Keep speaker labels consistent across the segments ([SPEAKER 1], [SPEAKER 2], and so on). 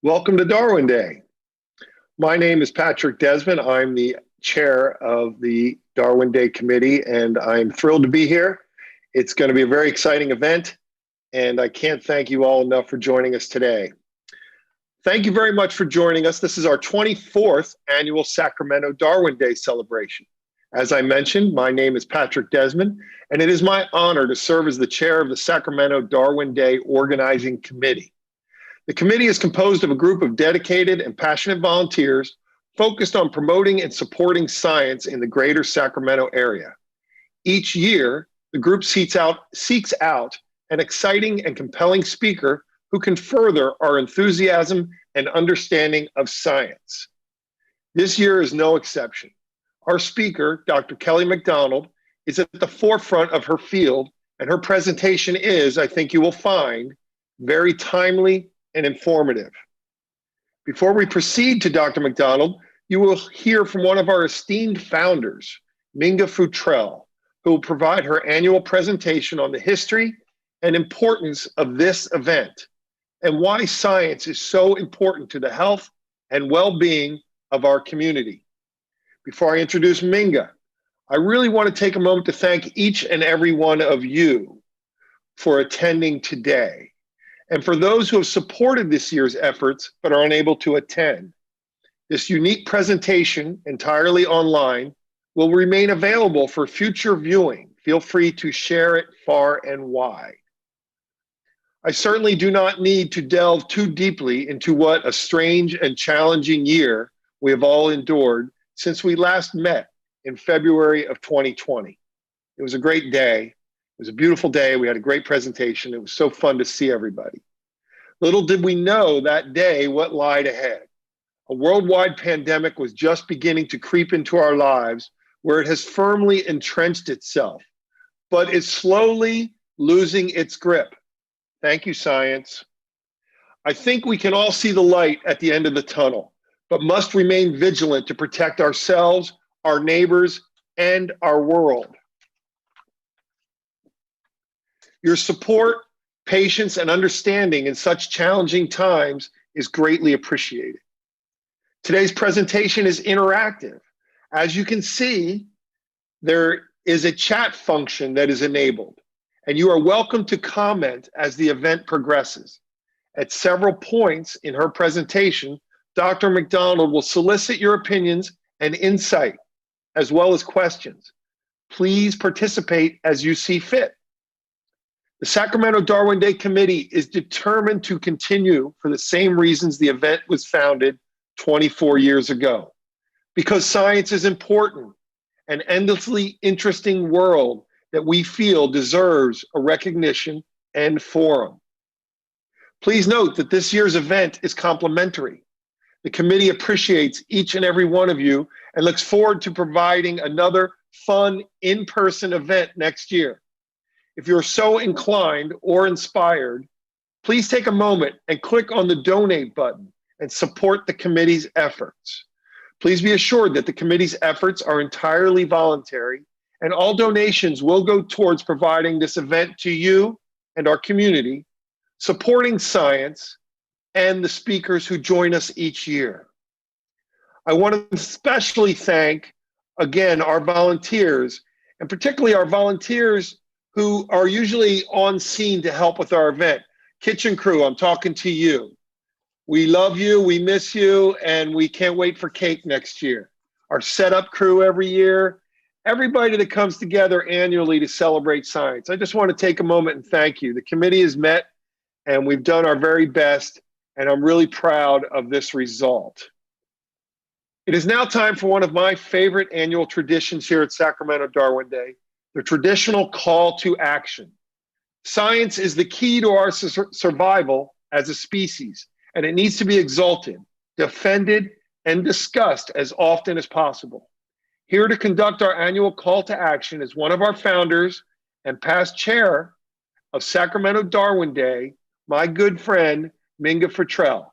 [SPEAKER 1] Welcome to Darwin Day. My name is Patrick Desmond. I'm the chair of the Darwin Day Committee, and I'm thrilled to be here. It's going to be a very exciting event, and I can't thank you all enough for joining us today. Thank you very much for joining us. This is our 24th annual Sacramento Darwin Day celebration. As I mentioned, my name is Patrick Desmond, and it is my honor to serve as the chair of the Sacramento Darwin Day Organizing Committee. The committee is composed of a group of dedicated and passionate volunteers focused on promoting and supporting science in the greater Sacramento area. Each year, the group seeks out an exciting and compelling speaker who can further our enthusiasm and understanding of science. This year is no exception. Our speaker, Dr. Kelly McDonald, is at the forefront of her field, and her presentation is, I think you will find, very timely and informative. Before we proceed to Dr. McDonald, you will hear from one of our esteemed founders, Minga Futrell, who will provide her annual presentation on the history and importance of this event and why science is so important to the health and well-being of our community. Before I introduce Minga, I really want to take a moment to thank each and every one of you for attending today. And for those who have supported this year's efforts but are unable to attend, this unique presentation, entirely online, will remain available for future viewing. Feel free to share it far and wide. I certainly do not need to delve too deeply into what a strange and challenging year we have all endured since we last met in February of 2020. It was a great day. It was a beautiful day. We had a great presentation. It was so fun to see everybody. Little did we know that day what lied ahead. A worldwide pandemic was just beginning to creep into our lives, where it has firmly entrenched itself, but is slowly losing its grip. Thank you, science. I think we can all see the light at the end of the tunnel, but must remain vigilant to protect ourselves, our neighbors, and our world. Your support, patience, and understanding in such challenging times is greatly appreciated. Today's presentation is interactive. As you can see, there is a chat function that is enabled, and you are welcome to comment as the event progresses. At several points in her presentation, Dr. McDonald will solicit your opinions and insight, as well as questions. Please participate as you see fit. The Sacramento Darwin Day Committee is determined to continue for the same reasons the event was founded 24 years ago. Because science is important, an endlessly interesting world that we feel deserves a recognition and forum. Please note that this year's event is complimentary. The committee appreciates each and every one of you and looks forward to providing another fun in-person event next year. If you're so inclined or inspired, please take a moment and click on the donate button and support the committee's efforts. Please be assured that the committee's efforts are entirely voluntary, and all donations will go towards providing this event to you and our community, supporting science, and the speakers who join us each year. I want to especially thank, again, our volunteers, and particularly our volunteers who are usually on scene to help with our event. Kitchen crew, I'm talking to you. We love you, we miss you, and we can't wait for cake next year. Our setup crew every year, everybody that comes together annually to celebrate science. I just want to take a moment and thank you. The committee has met, and we've done our very best, and I'm really proud of this result. It is now time for one of my favorite annual traditions here at Sacramento Darwin Day, the traditional call to action. Science is the key to our survival as a species, and it needs to be exalted, defended, and discussed as often as possible. Here to conduct our annual call to action is one of our founders and past chair of Sacramento Darwin Day, my good friend, Minga Futrell.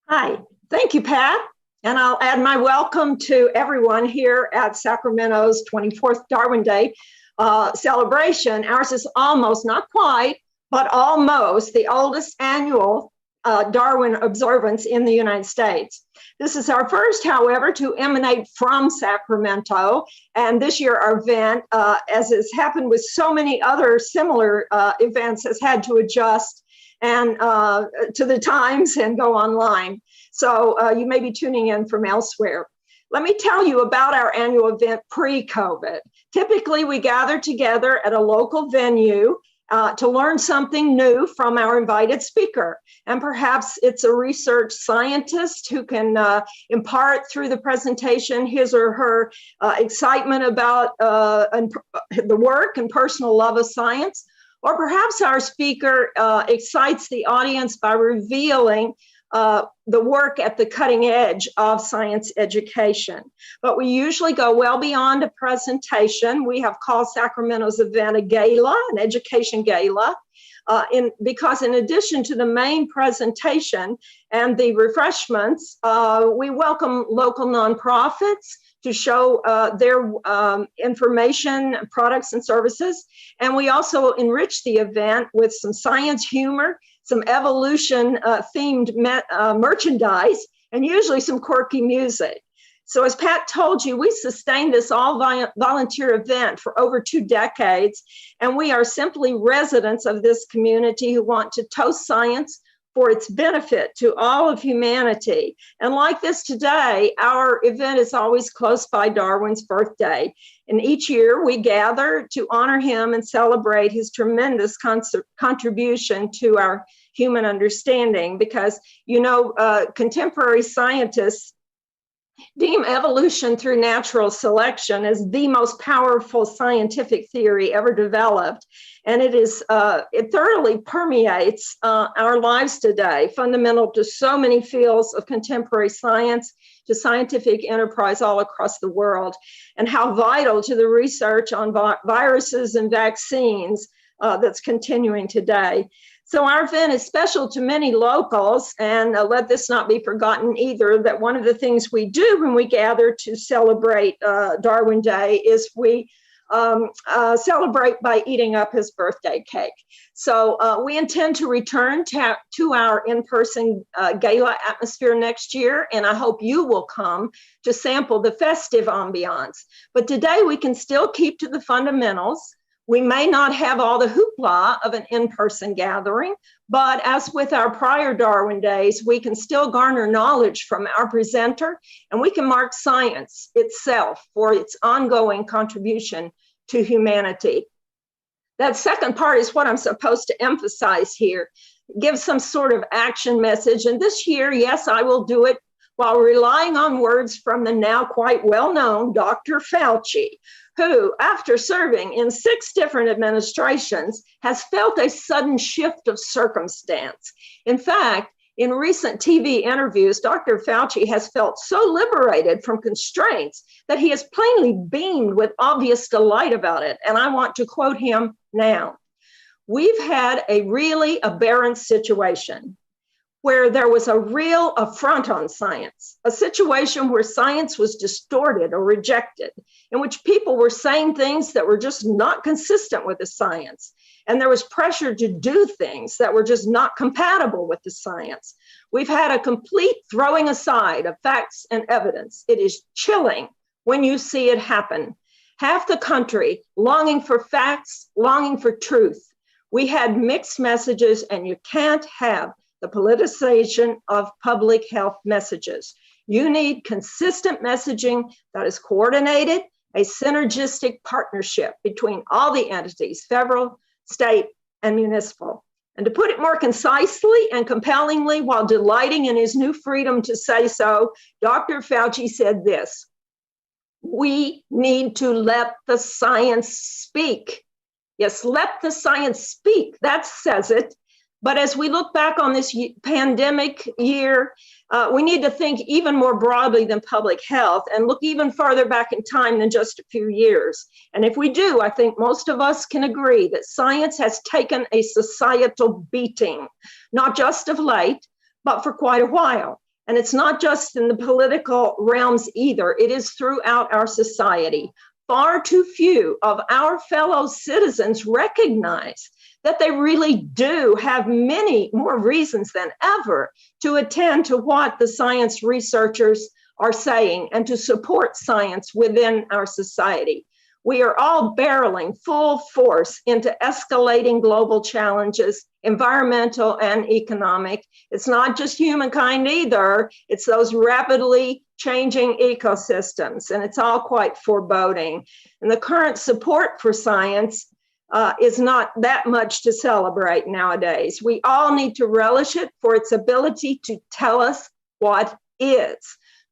[SPEAKER 2] Hi, thank you, Pat. And I'll add my welcome to everyone here at Sacramento's 24th Darwin Day celebration. Ours is almost, not quite, but almost the oldest annual Darwin observance in the United States. This is our first, however, to emanate from Sacramento. And this year our event, as has happened with so many other similar events, has had to adjust and to the times and go online. So you may be tuning in from elsewhere. Let me tell you about our annual event pre-COVID. Typically, we gather together at a local venue to learn something new from our invited speaker. And perhaps it's a research scientist who can impart through the presentation his or her excitement about the work and personal love of science. Or perhaps our speaker excites the audience by revealing the work at the cutting edge of science education. But we usually go well beyond a presentation. We have called Sacramento's event a gala, an education gala, because in addition to the main presentation and the refreshments, we welcome local nonprofits to show their information, products, and services. And we also enrich the event with some science humor, some evolution themed merchandise, and usually some quirky music. So as Pat told you, we sustained this all volunteer event for over 2 decades, and we are simply residents of this community who want to toast science for its benefit to all of humanity. And like this today, our event is always close by Darwin's birthday. And each year we gather to honor him and celebrate his tremendous contribution to our human understanding, because, you know, contemporary scientists deem evolution through natural selection as the most powerful scientific theory ever developed. And it thoroughly permeates our lives today, fundamental to so many fields of contemporary science, to scientific enterprise all across the world, and how vital to the research on viruses and vaccines that's continuing today. So our event is special to many locals, and let this not be forgotten either, that one of the things we do when we gather to celebrate Darwin Day is we celebrate by eating up his birthday cake. So we intend to return to our in-person gala atmosphere next year, and I hope you will come to sample the festive ambiance. But today we can still keep to the fundamentals. We may not have all the hoopla of an in-person gathering, but as with our prior Darwin days, we can still garner knowledge from our presenter, and we can mark science itself for its ongoing contribution to humanity. That second part is what I'm supposed to emphasize here, give some sort of action message. And this year, yes, I will do it while relying on words from the now quite well-known Dr. Fauci, who, after serving in 6 different administrations, has felt a sudden shift of circumstance. In fact, in recent TV interviews, Dr. Fauci has felt so liberated from constraints that he has plainly beamed with obvious delight about it. And I want to quote him now. "We've had a really aberrant situation where there was a real affront on science, a situation where science was distorted or rejected, in which people were saying things that were just not consistent with the science. And there was pressure to do things that were just not compatible with the science. We've had a complete throwing aside of facts and evidence. It is chilling when you see it happen. Half the country longing for facts, longing for truth. We had mixed messages, and you can't have the politicization of public health messages. You need consistent messaging that is coordinated, a synergistic partnership between all the entities, federal, state, and municipal. And to put it more concisely and compellingly, while delighting in his new freedom to say so, Dr. Fauci said this: we need to let the science speak. Yes, let the science speak. That says it. But as we look back on this pandemic year, we need to think even more broadly than public health and look even farther back in time than just a few years. And if we do, I think most of us can agree that science has taken a societal beating, not just of late, but for quite a while. And it's not just in the political realms either. It is throughout our society. far too few of our fellow citizens recognize that they really do have many more reasons than ever to attend to what the science researchers are saying and to support science within our society. We are all barreling full force into escalating global challenges, environmental and economic. It's not just humankind either, it's those rapidly changing ecosystems, and it's all quite foreboding. And the current support for science is not that much to celebrate nowadays. We all need to relish it for its ability to tell us what is,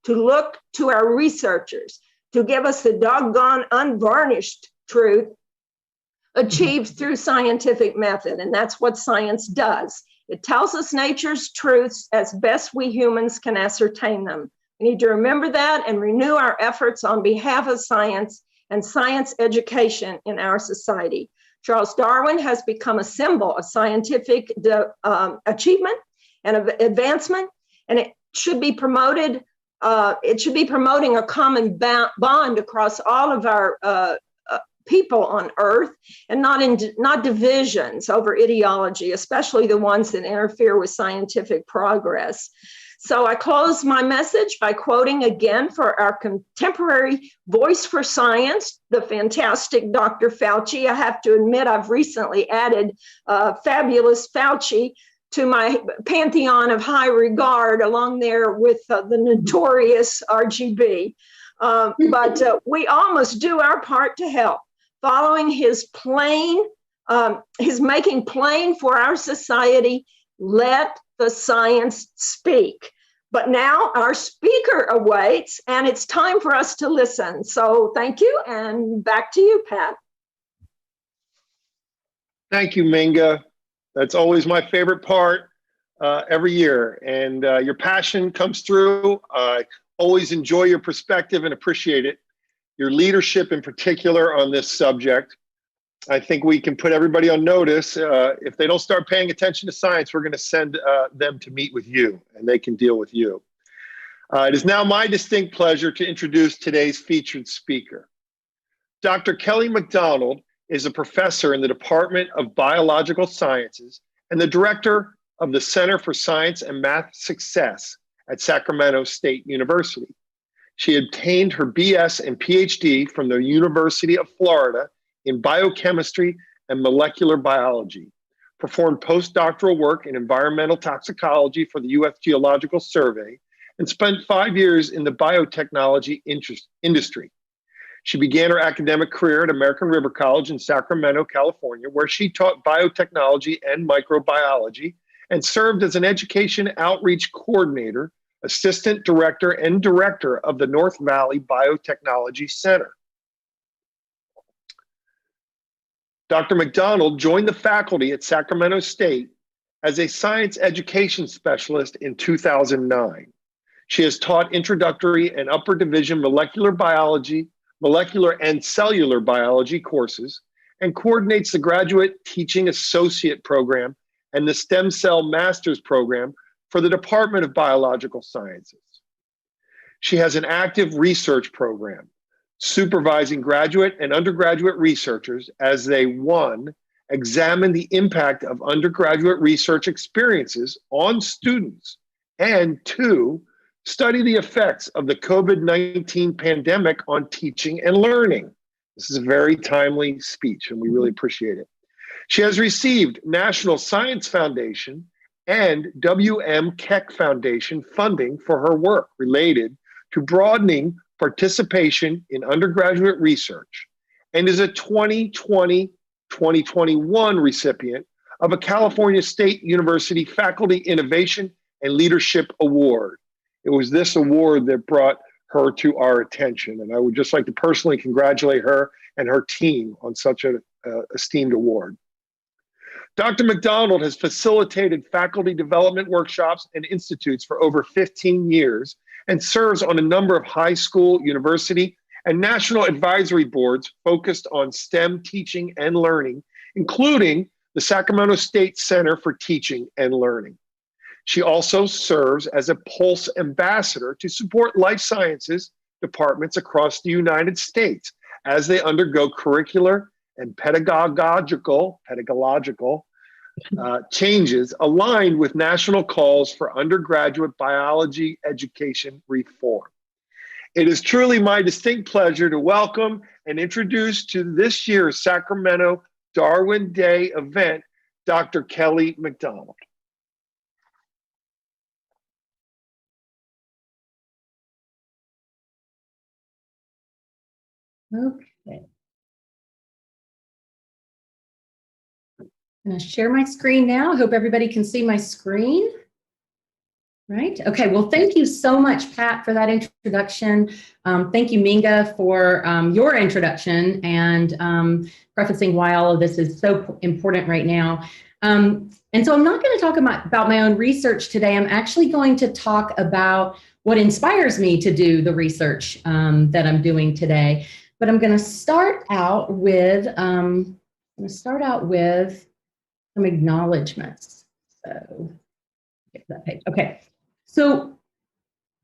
[SPEAKER 2] to look to our researchers, to give us the doggone unvarnished truth achieved through scientific method. And that's what science does. It tells us nature's truths as best we humans can ascertain them. We need to remember that and renew our efforts on behalf of science and science education in our society. Charles Darwin has become a symbol of scientific achievement and of advancement, and it should be promoted. It should be promoting a common bond across all of our people on Earth, and not divisions over ideology, especially the ones that interfere with scientific progress. So I close my message by quoting again for our contemporary voice for science, the fantastic Dr. Fauci. I have to admit, I've recently added fabulous Fauci to my pantheon of high regard, along there with the notorious RGB. But we all must do our part to help, following his making plain for our society, let the science speak. But now our speaker awaits, and it's time for us to listen. So thank you, and back to you, Pat.
[SPEAKER 1] Thank you, Minga. That's always my favorite part every year. And your passion comes through. I always enjoy your perspective and appreciate it. Your leadership in particular on this subject. I think we can put everybody on notice. If they don't start paying attention to science, we're going to send them to meet with you, and they can deal with you. It is now my distinct pleasure to introduce today's featured speaker. Dr. Kelly McDonald is a professor in the Department of Biological Sciences and the director of the Center for Science and Math Success at Sacramento State University. She obtained her BS and PhD from the University of Florida in biochemistry and molecular biology, performed postdoctoral work in environmental toxicology for the U.S. Geological Survey, and spent 5 years in the biotechnology industry. She began her academic career at American River College in Sacramento, California, where she taught biotechnology and microbiology and served as an education outreach coordinator, assistant director, and director of the North Valley Biotechnology Center. Dr. McDonald joined the faculty at Sacramento State as a science education specialist in 2009. She has taught introductory and upper division molecular biology, molecular and cellular biology courses, and coordinates the graduate teaching associate program and the stem cell master's program for the Department of Biological Sciences. She has an active research program, supervising graduate and undergraduate researchers as they, 1, examine the impact of undergraduate research experiences on students, and 2, study the effects of the COVID-19 pandemic on teaching and learning. This is a very timely speech, and we really appreciate it. She has received National Science Foundation and W.M. Keck Foundation funding for her work related to broadening participation in undergraduate research, and is a 2020-2021 recipient of a California State University Faculty Innovation and Leadership Award. It was this award that brought her to our attention, and I would just like to personally congratulate her and her team on such an esteemed award. Dr. McDonald has facilitated faculty development workshops and institutes for over 15 years and serves on a number of high school, university, and national advisory boards focused on STEM teaching and learning, including the Sacramento State Center for Teaching and Learning. She also serves as a Pulse ambassador to support life sciences departments across the United States, as they undergo curricular and pedagogical changes aligned with national calls for undergraduate biology education reform. It is truly my distinct pleasure to welcome and introduce to this year's Sacramento Darwin Day event, Dr. Kelly McDonald.
[SPEAKER 3] Okay. I'm going to share my screen now. I hope everybody can see my screen. Right. Okay. Well, thank you so much, Pat, for that introduction. Thank you, Minga, for your introduction and prefacing why all of this is so important right now. And so I'm not going to talk about my own research today. I'm actually going to talk about what inspires me to do the research that I'm doing today. But I'm going to start out with some acknowledgments. So get that page. Okay. So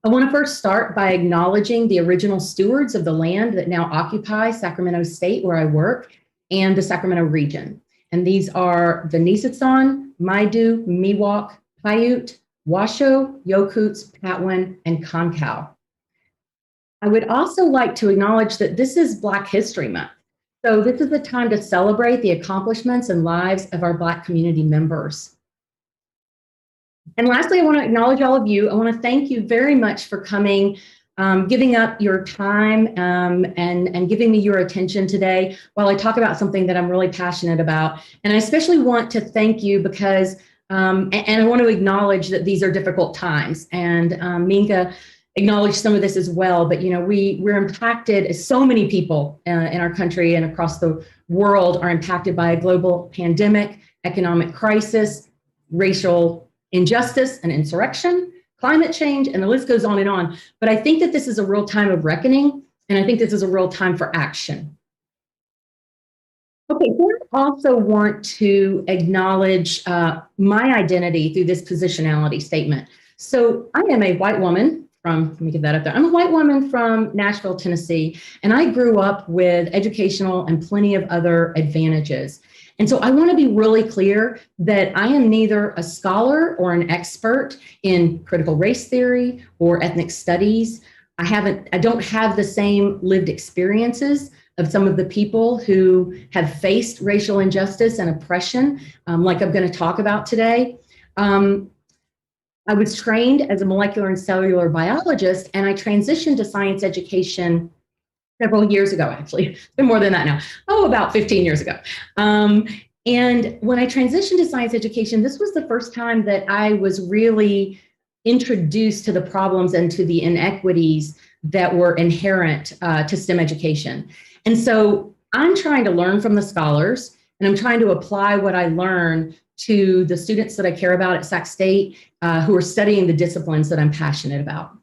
[SPEAKER 3] I want to first start by acknowledging the original stewards of the land that now occupy Sacramento State, where I work, and the Sacramento region. And these are the Nisetsan, Maidu, Miwok, Paiute, Washoe, Yokuts, Patwin, and Concow. I would also like to acknowledge that this is Black History Month. So this is the time to celebrate the accomplishments and lives of our Black community members. And lastly, I want to acknowledge all of you. I want to thank you very much for coming, giving up your time and giving me your attention today while I talk about something that I'm really passionate about. And I especially want to thank you because, and I want to acknowledge that these are difficult times. And Minka acknowledged some of this as well, but we're impacted, as so many people in our country and across the world are impacted by a global pandemic, economic crisis, racial injustice and insurrection, climate change, and the list goes on and on. But I think that this is a real time of reckoning, and I think this is a real time for action. Okay, I also want to acknowledge my identity through this positionality statement. So I am a white woman let me get that up there. I'm a white woman from Nashville, Tennessee, and I grew up with educational and plenty of other advantages. And so I want to be really clear that I am neither a scholar or an expert in critical race theory or ethnic studies. I don't have the same lived experiences of some of the people who have faced racial injustice and oppression, like I'm going to talk about today. I was trained as a molecular and cellular biologist, and I transitioned to science education several years ago, actually. It's been more than that now. About 15 years ago. And when I transitioned to science education, this was the first time that I was really introduced to the problems and to the inequities that were inherent to STEM education. And so I'm trying to learn from the scholars, and I'm trying to apply what I learn to the students that I care about at Sac State who are studying the disciplines that I'm passionate about.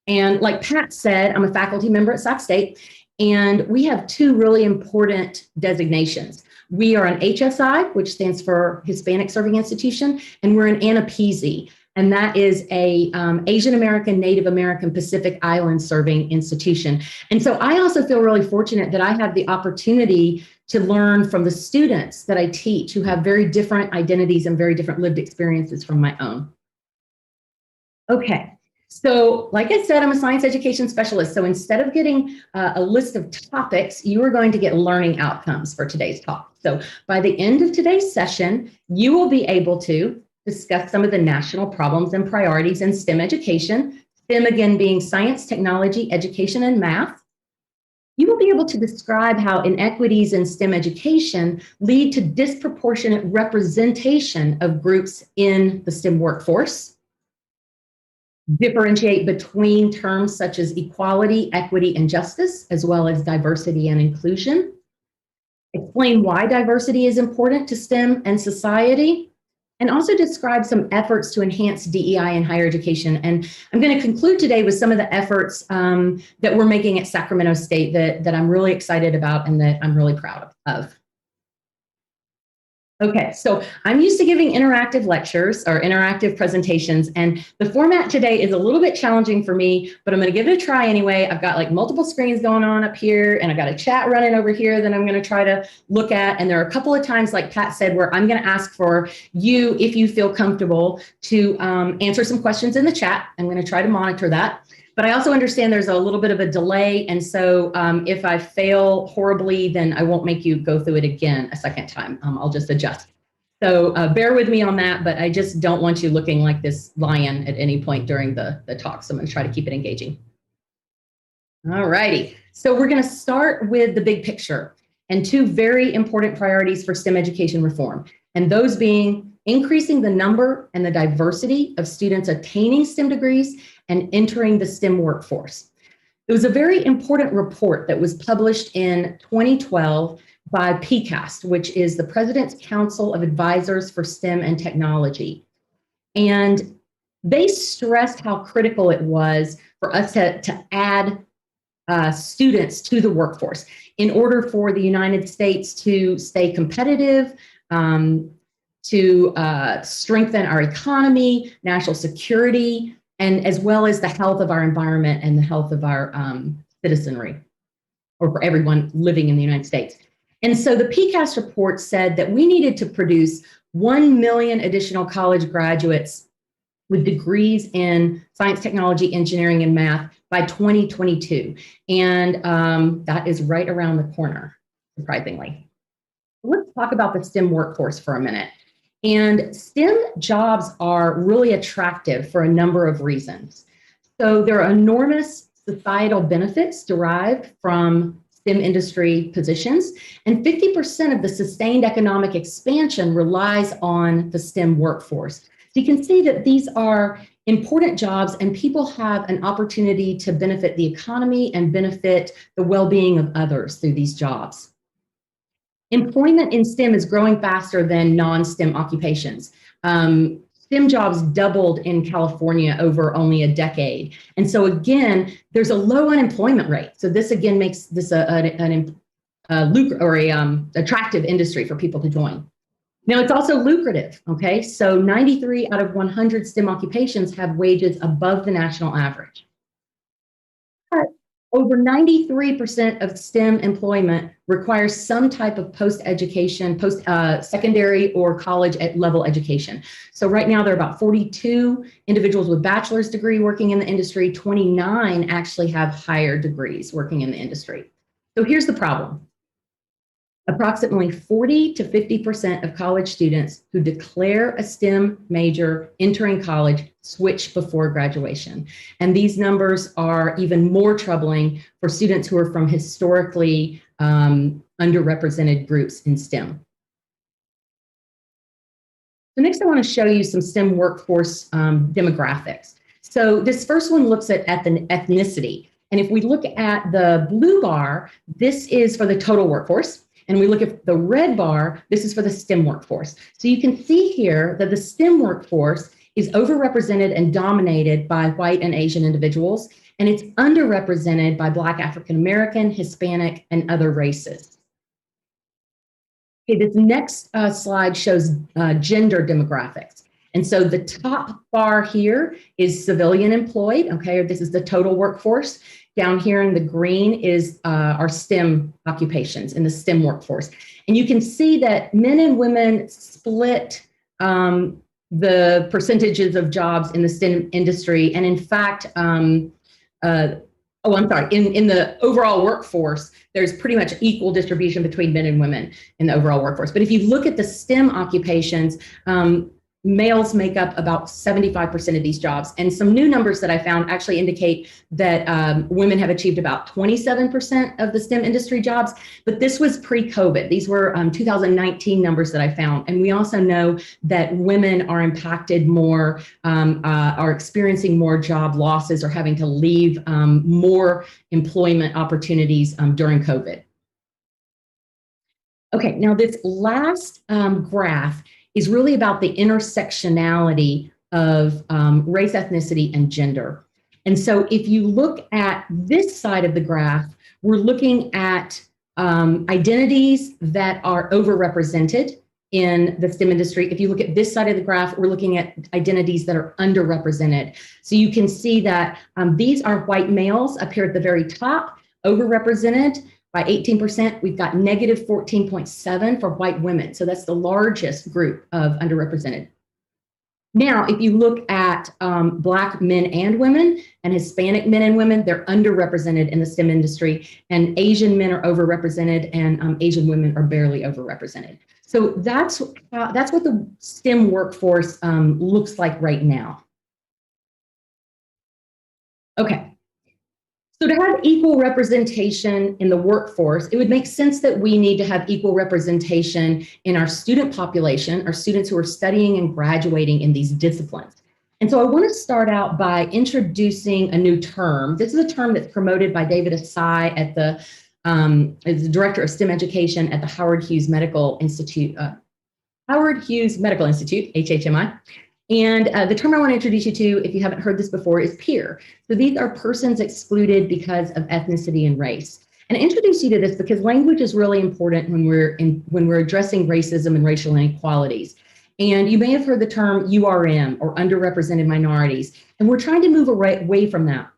[SPEAKER 3] And like Pat said, I'm a faculty member at Sac State, and we have two really important designations. We are an HSI, which stands for Hispanic Serving Institution, and we're an ANAPISI, and that is a Asian American, Native American, Pacific Island Serving Institution. And so I also feel really fortunate that I have the opportunity to learn from the students that I teach who have very different identities and very different lived experiences from my own. Okay, so like I said, I'm a science education specialist. So instead of getting a list of topics, you are going to get learning outcomes for today's talk. So by the end of today's session, you will be able to discuss some of the national problems and priorities in STEM education, STEM again being science, technology, education, and math. You will be able to describe how inequities in STEM education lead to disproportionate representation of groups in the STEM workforce, differentiate between terms such as equality, equity, and justice, as well as diversity and inclusion, explain why diversity is important to STEM and society, and also describe some efforts to enhance DEI in higher education. And I'm going to conclude today with some of the efforts that we're making at Sacramento State that I'm really excited about and that I'm really proud of. Okay, so I'm used to giving interactive lectures or interactive presentations, and the format today is a little bit challenging for me, but I'm going to give it a try anyway. I've got like multiple screens going on up here, and I've got a chat running over here that I'm going to try to look at. And there are a couple of times, like Pat said, where I'm going to ask for you, if you feel comfortable, to answer some questions in the chat. I'm going to try to monitor that. But I also understand there's a little bit of a delay. And so if I fail horribly, then I won't make you go through it again a second time. I'll just adjust. So bear with me on that, but I just don't want you looking like this lion at any point during the talk. So I'm going to try to keep it engaging. All righty. So we're going to start with the big picture and two very important priorities for STEM education reform. And those being increasing the number and the diversity of students attaining STEM degrees and entering the STEM workforce. It was a very important report that was published in 2012 by PCAST, which is the President's Council of Advisors for STEM and Technology. And they stressed how critical it was for us to add students to the workforce in order for the United States to stay competitive, to strengthen our economy, national security, and as well as the health of our environment and the health of our citizenry, or for everyone living in the United States. And so the PCAST report said that we needed to produce 1 million additional college graduates with degrees in science, technology, engineering, and math by 2022. And that is right around the corner, surprisingly. Let's talk about the STEM workforce for a minute. And STEM jobs are really attractive for a number of reasons. So there are enormous societal benefits derived from STEM industry positions, and 50% of the sustained economic expansion relies on the STEM workforce. So you can see that these are important jobs, and people have an opportunity to benefit the economy and benefit the well-being of others through these jobs. Employment in STEM is growing faster than non-STEM occupations. STEM jobs doubled in California over only a decade. And so again, there's a low unemployment rate. So this again makes this an attractive industry for people to join. Now it's also lucrative, okay? So 93 out of 100 STEM occupations have wages above the national average. But over 93% of STEM employment requires some type of post-education, secondary or college level education. So right now there are about 42 individuals with bachelor's degree working in the industry. 29 actually have higher degrees working in the industry. So here's the problem. Approximately 40 to 50% of college students who declare a STEM major entering college switch before graduation. And these numbers are even more troubling for students who are from historically underrepresented groups in STEM. So next I want to show you some STEM workforce demographics. So this first one looks at ethnicity. And if we look at the blue bar, this is for the total workforce. And we look at the red bar, this is for the STEM workforce. So you can see here that the STEM workforce is overrepresented and dominated by white and Asian individuals, and it's underrepresented by Black, African American, Hispanic, and other races. Okay, this next slide shows gender demographics. And so the top bar here is civilian employed, okay, this is the total workforce. Down here in the green is our STEM occupations in the STEM workforce. And you can see that men and women split the percentages of jobs in the STEM industry. And in fact, in the overall workforce, there's pretty much equal distribution between men and women in the overall workforce. But if you look at the STEM occupations, males make up about 75% of these jobs. And some new numbers that I found actually indicate that women have achieved about 27% of the STEM industry jobs, but this was pre-COVID. These were 2019 numbers that I found. And we also know that women are impacted more, are experiencing more job losses or having to leave more employment opportunities during COVID. Okay, now this last graph is really about the intersectionality of race, ethnicity, and gender. And so if you look at this side of the graph, we're looking at identities that are overrepresented in the STEM industry. If you look at this side of the graph, we're looking at identities that are underrepresented. So you can see that these are white males up here at the very top, overrepresented by 18%. We've got negative 14.7 for white women. So that's the largest group of underrepresented. Now, if you look at Black men and women and Hispanic men and women, they're underrepresented in the STEM industry, and Asian men are overrepresented, and Asian women are barely overrepresented. So that's what the STEM workforce looks like right now. Okay. So to have equal representation in the workforce, it would make sense that we need to have equal representation in our student population, our students who are studying and graduating in these disciplines. And so I want to start out by introducing a new term. This is a term that's promoted by David Asai at as the Director of STEM Education at the Howard Hughes Medical Institute, HHMI. And the term I want to introduce you to, if you haven't heard this before, is peer. So these are persons excluded because of ethnicity and race. And I introduce you to this because language is really important when we're addressing racism and racial inequalities. And you may have heard the term URM, or underrepresented minorities. And we're trying to move away from that,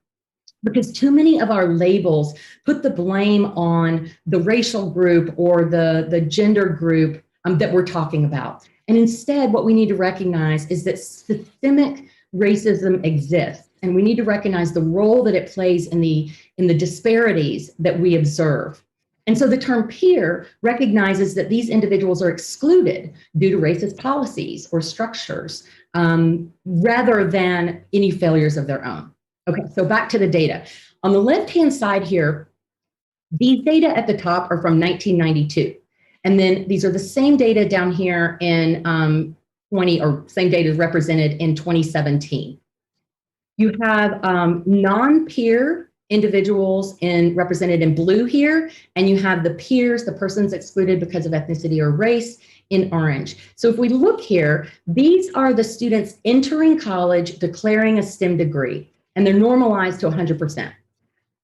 [SPEAKER 3] because too many of our labels put the blame on the racial group or the gender group that we're talking about. And instead, what we need to recognize is that systemic racism exists, and we need to recognize the role that it plays in the disparities that we observe. And so the term peer recognizes that these individuals are excluded due to racist policies or structures, rather than any failures of their own. Okay, so back to the data. On the left-hand side here, these data at the top are from 1992. And then these are the same data down here in same data represented in 2017. You have non-peer individuals represented in blue here, and you have the peers, the persons excluded because of ethnicity or race, in orange. So if we look here, these are the students entering college declaring a STEM degree, and they're normalized to 100%.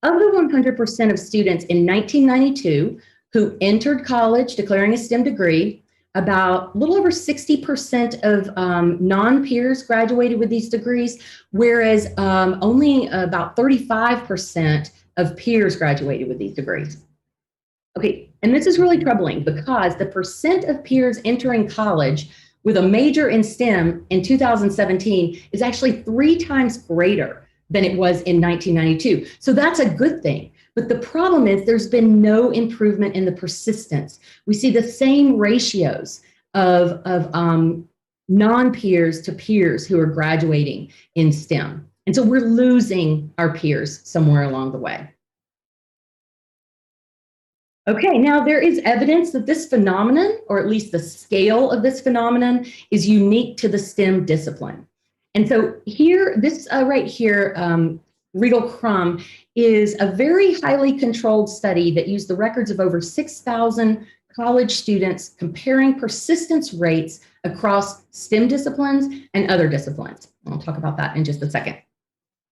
[SPEAKER 3] Of the 100% of students in 1992 who entered college declaring a STEM degree, about a little over 60% of non-peers graduated with these degrees, whereas only about 35% of peers graduated with these degrees. Okay, and this is really troubling because the percent of peers entering college with a major in STEM in 2017 is actually 3 times greater than it was in 1992. So that's a good thing. But the problem is there's been no improvement in the persistence. We see the same ratios of non-peers to peers who are graduating in STEM. And so we're losing our peers somewhere along the way. Okay, now there is evidence that this phenomenon, or at least the scale of this phenomenon, is unique to the STEM discipline. And so here, this right here, Riedel-Crum, is a very highly controlled study that used the records of over 6,000 college students comparing persistence rates across STEM disciplines and other disciplines. I'll talk about that in just a second.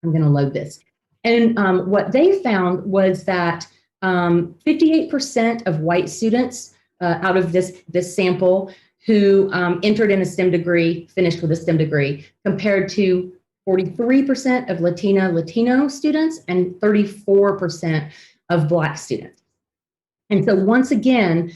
[SPEAKER 3] I'm going to load this. And what they found was that 58% of white students out of this sample who entered in a STEM degree finished with a STEM degree, compared to 43% of Latino students and 34% of Black students. And so once again,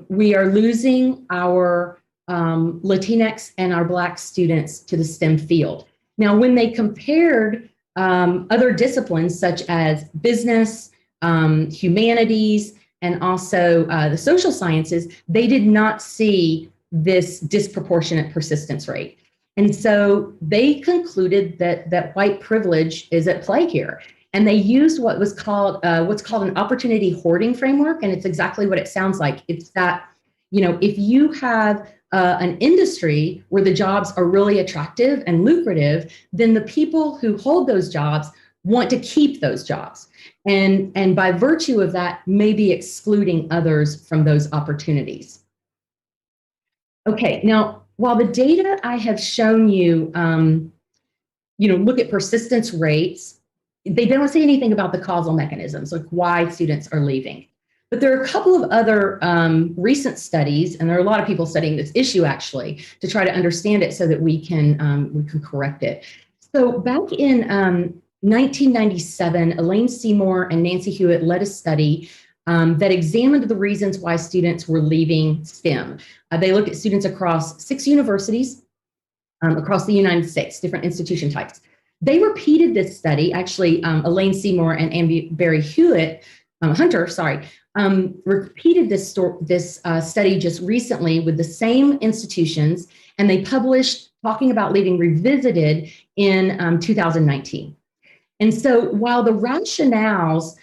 [SPEAKER 3] we are losing our Latinx and our Black students to the STEM field. Now, when they compared other disciplines such as business, humanities, and also the social sciences, they did not see this disproportionate persistence rate. And so they concluded that white privilege is at play here. And they used what's called an opportunity hoarding framework. And it's exactly what it sounds like. It's that, if you have an industry where the jobs are really attractive and lucrative, then the people who hold those jobs want to keep those jobs. And by virtue of that, maybe excluding others from those opportunities. Okay, now, while the data I have shown you, look at persistence rates, they don't say anything about the causal mechanisms, like why students are leaving. But there are a couple of other recent studies, and there are a lot of people studying this issue actually to try to understand it so that we can correct it. So back in 1997, Elaine Seymour and Nancy Hewitt led a study that examined the reasons why students were leaving STEM. They looked at students across 6 universities across the United States, different institution types. They repeated this study, actually, Elaine Seymour and Barry Hewitt, Hunter, repeated this study just recently with the same institutions, and they published Talking About Leaving Revisited in 2019. And so while the rationales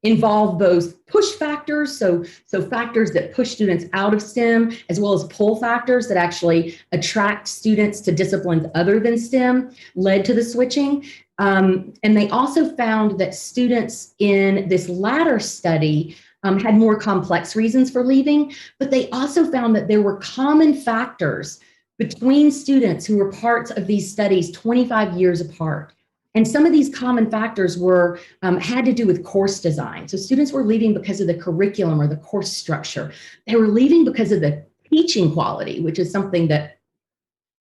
[SPEAKER 3] involve both push factors, so factors that push students out of STEM, as well as pull factors that actually attract students to disciplines other than STEM, led to the switching. And they also found that students in this latter study had more complex reasons for leaving, but they also found that there were common factors between students who were parts of these studies 25 years apart. And some of these common factors were had to do with course design. So students were leaving because of the curriculum or the course structure. They were leaving because of the teaching quality, which is something that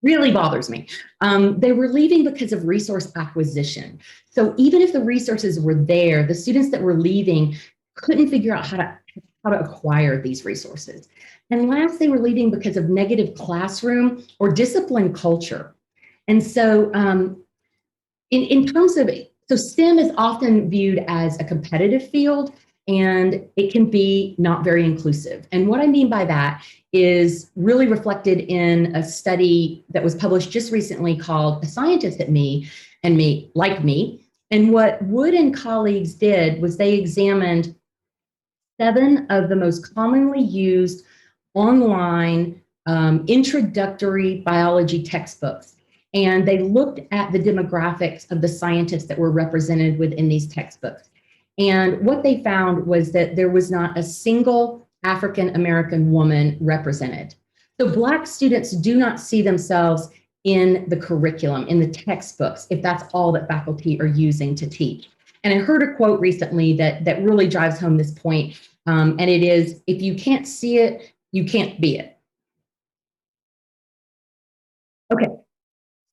[SPEAKER 3] really bothers me. They were leaving because of resource acquisition. So even if the resources were there, the students that were leaving couldn't figure out how to acquire these resources. And last, they were leaving because of negative classroom or discipline culture. And so in terms of, so STEM is often viewed as a competitive field, and it can be not very inclusive. And what I mean by that is really reflected in a study that was published just recently called A Scientist Like Me. And what Wood and colleagues did was they examined 7 of the most commonly used online introductory biology textbooks. And they looked at the demographics of the scientists that were represented within these textbooks. And what they found was that there was not a single African-American woman represented. So Black students do not see themselves in the curriculum, in the textbooks, if that's all that faculty are using to teach. And I heard a quote recently that really drives home this point. And it is, if you can't see it, you can't be it. Okay.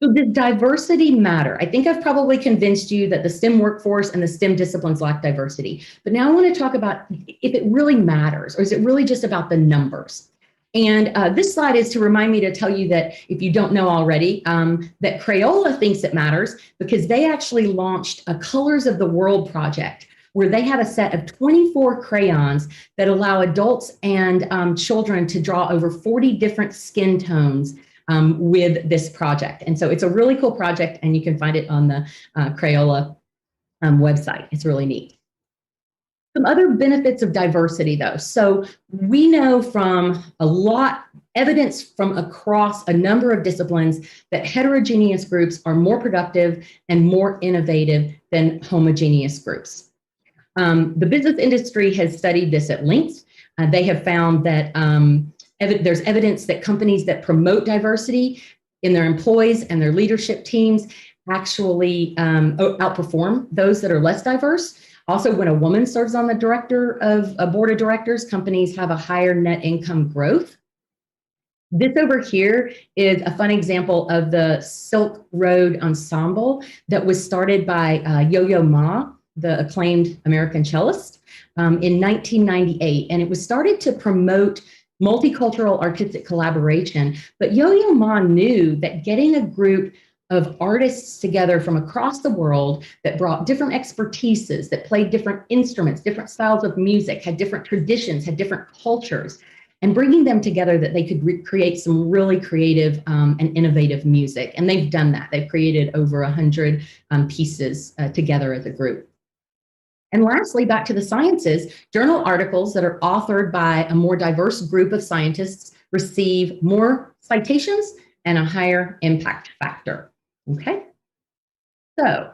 [SPEAKER 3] So does diversity matter? I think I've probably convinced you that the STEM workforce and the STEM disciplines lack diversity. But now I want to talk about if it really matters, or is it really just about the numbers? And this slide is to remind me to tell you that if you don't know already, that Crayola thinks it matters because they actually launched a Colors of the World project, where they have a set of 24 crayons that allow adults and children to draw over 40 different skin tones with this project. And so it's a really cool project, and you can find it on the Crayola website. It's really neat. Some other benefits of diversity, though. So we know from evidence from across a number of disciplines that heterogeneous groups are more productive and more innovative than homogeneous groups. The business industry has studied this at length. They have found that there's evidence that companies that promote diversity in their employees and their leadership teams actually outperform those that are less diverse. Also, when a woman serves on the director of a board of directors, companies have a higher net income growth. This over here is a fun example of the Silk Road Ensemble that was started by Yo-Yo Ma, the acclaimed American cellist, in 1998. And it was started to promote multicultural artistic collaboration. But Yo-Yo Ma knew that getting a group of artists together from across the world that brought different expertises, that played different instruments, different styles of music, had different traditions, had different cultures, and bringing them together that they could create some really creative and innovative music. And they've done that. They've created over 100 pieces together as a group. And lastly, back to the sciences, journal articles that are authored by a more diverse group of scientists receive more citations and a higher impact factor. Okay, so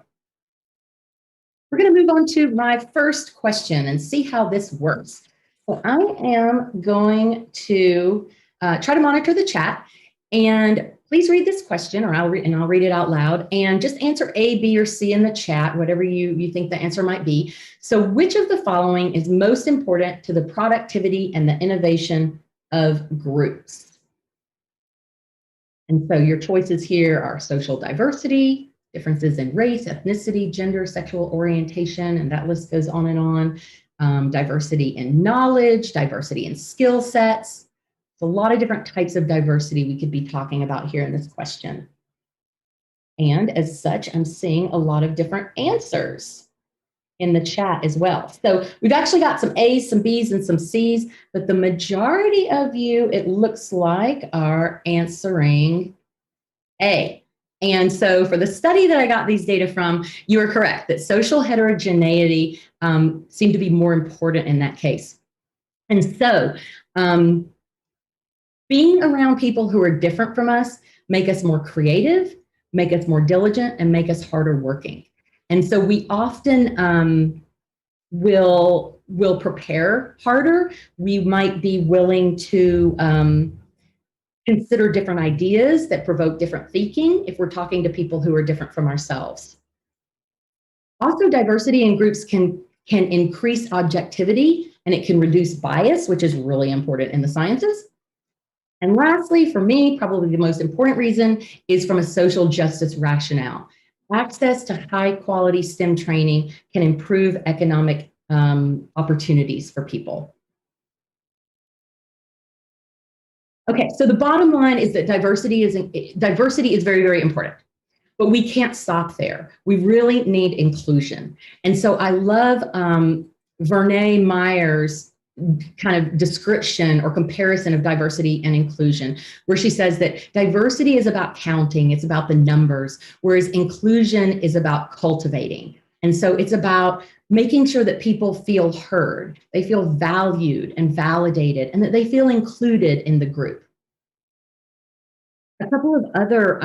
[SPEAKER 3] we're going to move on to my first question and see how this works. So I am going to try to monitor the chat. And please read this question, or I'll read it out loud, and just answer A, B, or C in the chat, whatever you think the answer might be. So which of the following is most important to the productivity and the innovation of groups? And so your choices here are social diversity, differences in race, ethnicity, gender, sexual orientation, and that list goes on and on. Diversity in knowledge, diversity in skill sets. A lot of different types of diversity we could be talking about here in this question. And as such, I'm seeing a lot of different answers in the chat as well. So we've actually got some A's, some B's, and some C's, but the majority of you, it looks like, are answering A. And so for the study that I got these data from, you are correct that social heterogeneity seemed to be more important in that case. And so, being around people who are different from us make us more creative, make us more diligent, and make us harder working. And so we often will prepare harder. We might be willing to consider different ideas that provoke different thinking if we're talking to people who are different from ourselves. Also, diversity in groups can increase objectivity, and it can reduce bias, which is really important in the sciences. And lastly, for me, probably the most important reason is from a social justice rationale. Access to high quality STEM training can improve economic opportunities for people. Okay, so the bottom line is that diversity is very, very important, but we can't stop there. We really need inclusion. And so I love Vernee Meyer's kind of description or comparison of diversity and inclusion, where she says that diversity is about counting, it's about the numbers, whereas inclusion is about cultivating. And so it's about making sure that people feel heard, they feel valued and validated, and that they feel included in the group. A couple of other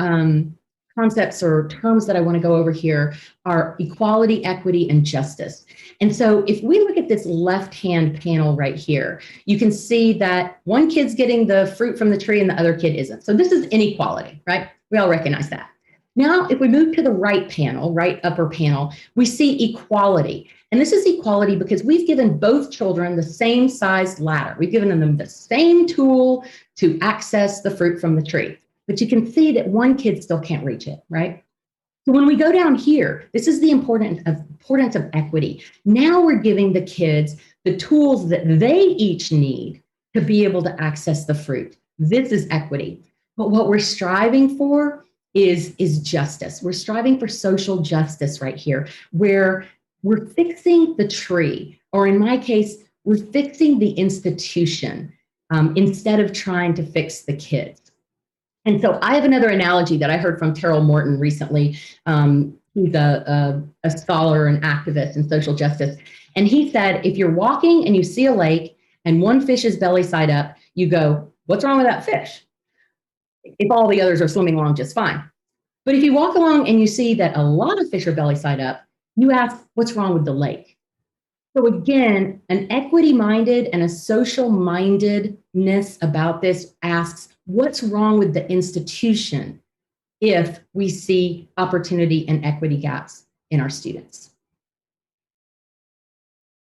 [SPEAKER 3] concepts or terms that I want to go over here are equality, equity, and justice. And so if we look at this left-hand panel right here, you can see that one kid's getting the fruit from the tree and the other kid isn't. So this is inequality, right? We all recognize that. Now, if we move to the right panel, right upper panel, we see equality. And this is equality because we've given both children the same sized ladder. We've given them the same tool to access the fruit from the tree. But you can see that one kid still can't reach it, right? So when we go down here, this is the importance of equity. Now we're giving the kids the tools that they each need to be able to access the fruit. This is equity. But what we're striving for is justice. We're striving for social justice right here, where we're fixing the tree, or in my case, we're fixing the institution instead of trying to fix the kids. And so I have another analogy that I heard from Terrell Morton recently. He's a scholar and activist in social justice. And he said, if you're walking and you see a lake and one fish is belly side up, you go, what's wrong with that fish? If all the others are swimming along just fine. But if you walk along and you see that a lot of fish are belly side up, you ask, what's wrong with the lake? So again, an equity-minded and a social-mindedness about this asks, what's wrong with the institution if we see opportunity and equity gaps in our students?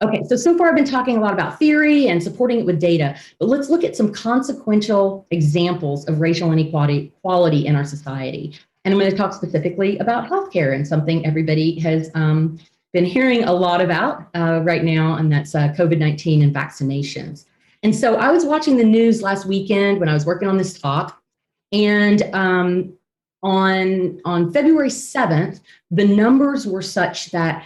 [SPEAKER 3] Okay, so far I've been talking a lot about theory and supporting it with data, but let's look at some consequential examples of racial inequality in our society. And I'm going to talk specifically about healthcare, and something everybody has been hearing a lot about right now, and that's COVID-19 and vaccinations. And so I was watching the news last weekend when I was working on this talk, and on February 7th, the numbers were such that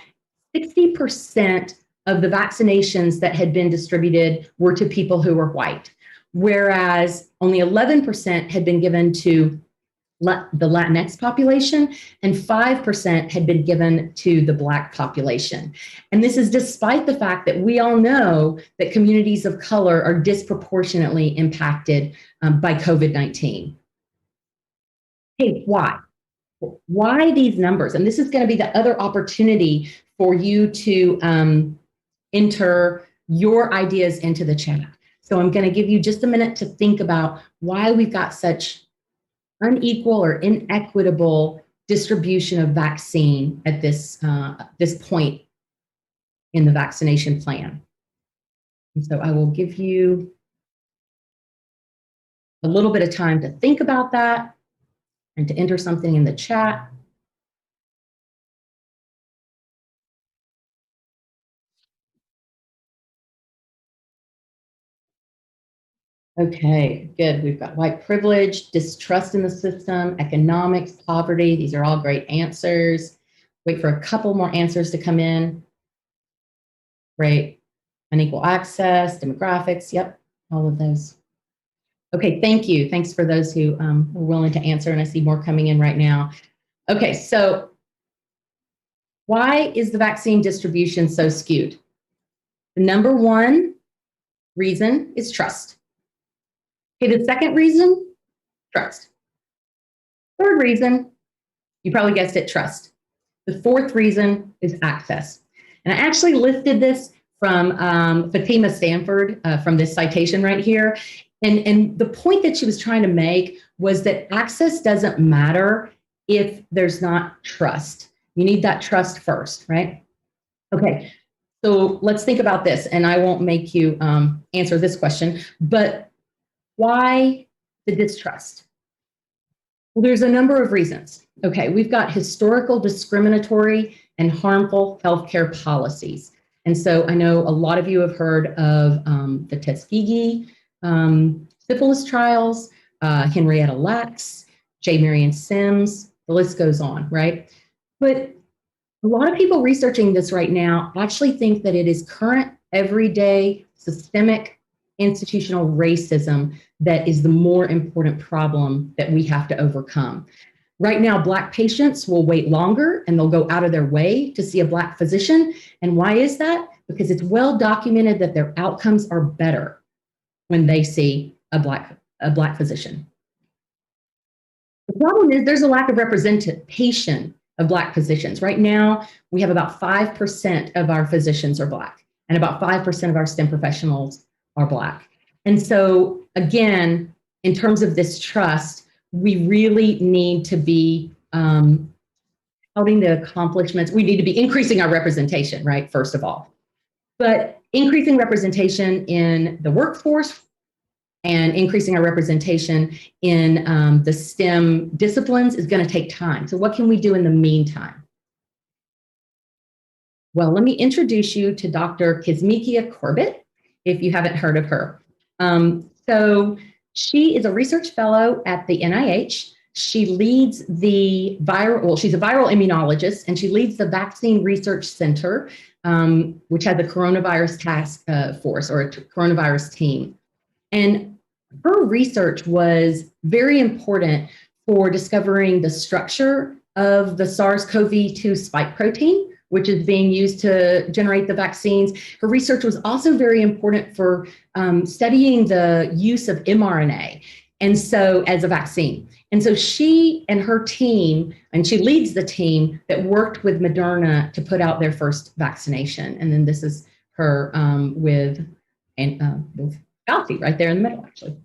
[SPEAKER 3] 60% of the vaccinations that had been distributed were to people who were white, whereas only 11% had been given to the Latinx population, and 5% had been given to the Black population. And this is despite the fact that we all know that communities of color are disproportionately impacted by COVID-19. Okay, why? Why these numbers? And this is going to be the other opportunity for you to enter your ideas into the chat. So I'm going to give you just a minute to think about why we've got such unequal or inequitable distribution of vaccine at this point in the vaccination plan. And so I will give you a little bit of time to think about that and to enter something in the chat. Okay, good. We've got white privilege, distrust in the system, economics, poverty. These are all great answers. Wait for a couple more answers to come in. Great. Unequal access, demographics. Yep, all of those. Okay, thank you. Thanks for those who were willing to answer, and I see more coming in right now. Okay, so why is the vaccine distribution so skewed? The number one reason is trust. Okay, the second reason, trust. Third reason, you probably guessed it, trust. The fourth reason is access. And I actually listed this from Fatima Stanford from this citation right here. And the point that she was trying to make was that access doesn't matter if there's not trust. You need that trust first, right? Okay, so let's think about this, and I won't make you answer this question, but why the distrust? Well, there's a number of reasons. Okay, we've got historical discriminatory and harmful healthcare policies. And so I know a lot of you have heard of the Tuskegee syphilis trials, Henrietta Lacks, J. Marion Sims, the list goes on, right? But a lot of people researching this right now actually think that it is current, everyday, systemic, institutional racism that is the more important problem that we have to overcome. Right now, Black patients will wait longer and they'll go out of their way to see a Black physician. And why is that? Because it's well documented that their outcomes are better when they see a Black physician. The problem is there's a lack of representation of Black physicians. Right now, we have about 5% of our physicians are Black, and about 5% of our STEM professionals are Black. And so, again, in terms of this trust, we really need to be touting the accomplishments. We need to be increasing our representation, right, first of all. But increasing representation in the workforce and increasing our representation in the STEM disciplines is going to take time. So what can we do in the meantime? Well, let me introduce you to Dr. Kizzmekia Corbett, if you haven't heard of her. So she is a research fellow at the NIH. She leads the she's a viral immunologist, and she leads the Vaccine Research Center, which has a coronavirus task force or a coronavirus team. And her research was very important for discovering the structure of the SARS-CoV-2 spike protein, which is being used to generate the vaccines. Her research was also very important for studying the use of mRNA, and so as a vaccine. And so she and her team, and she leads the team that worked with Moderna to put out their first vaccination. And then this is her with Fauci right there in the middle, actually.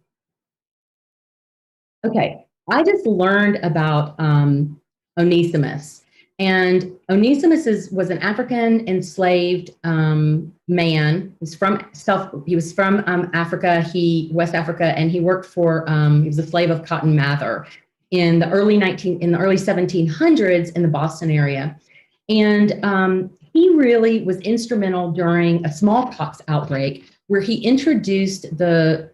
[SPEAKER 3] Okay, I just learned about Onesimus. And Onesimus was an African enslaved man. He was from Africa, West Africa, and he worked for. He was a slave of Cotton Mather in the early 1700s in the Boston area, and he really was instrumental during a smallpox outbreak where he introduced the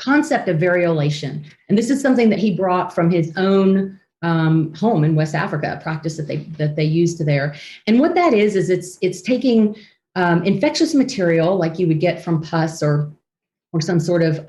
[SPEAKER 3] concept of variolation, and this is something that he brought from his own home in West Africa, a practice that they used there. And what that is it's taking infectious material like you would get from pus or some sort of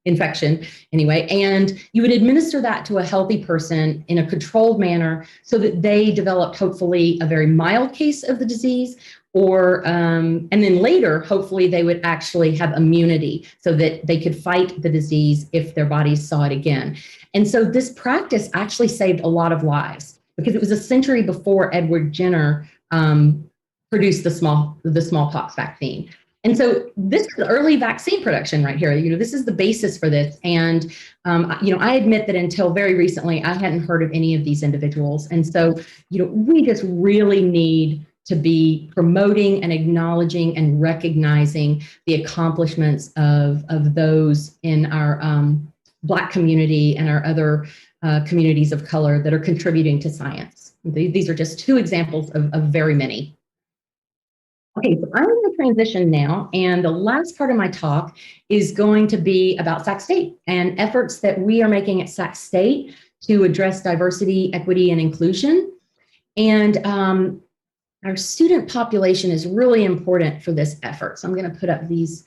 [SPEAKER 3] infection anyway, and you would administer that to a healthy person in a controlled manner so that they developed hopefully a very mild case of the disease, or and then later hopefully they would actually have immunity so that they could fight the disease if their bodies saw it again. And so this practice actually saved a lot of lives because it was a century before Edward Jenner produced the smallpox vaccine. And so this is early vaccine production right here. This is the basis for this. And, I admit that until very recently, I hadn't heard of any of these individuals. And so, we just really need to be promoting and acknowledging and recognizing the accomplishments of those in our Black community and our other communities of color that are contributing to science. These are just two examples of very many. Okay, so I'm going to transition now, and the last part of my talk is going to be about Sac State and efforts that we are making at Sac State to address diversity, equity, and inclusion. And our student population is really important for this effort. So I'm going to put up these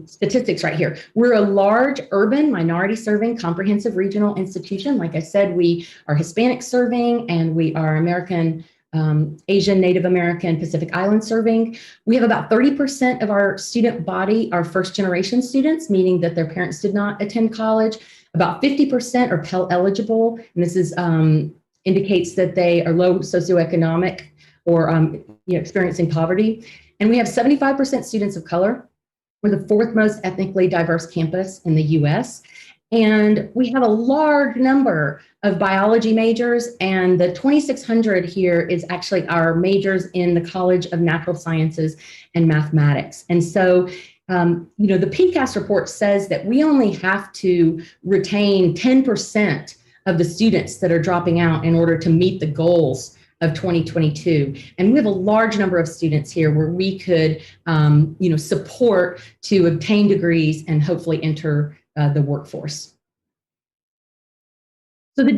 [SPEAKER 3] statistics right here. We're a large urban minority serving comprehensive regional institution. Like I said, we are Hispanic serving, and we are American, Asian, Native American, Pacific Island serving. We have about 30% of our student body are first generation students, meaning that their parents did not attend college. About 50% are Pell eligible, and this is indicates that they are low socioeconomic or experiencing poverty. And we have 75% students of color. We're the fourth most ethnically diverse campus in the US. And we have a large number of biology majors, and the 2,600 here is actually our majors in the College of Natural Sciences and Mathematics. And so, the PCAST report says that we only have to retain 10% of the students that are dropping out in order to meet the goals of 2022. And we have a large number of students here where we could, support to obtain degrees and hopefully enter the workforce. So the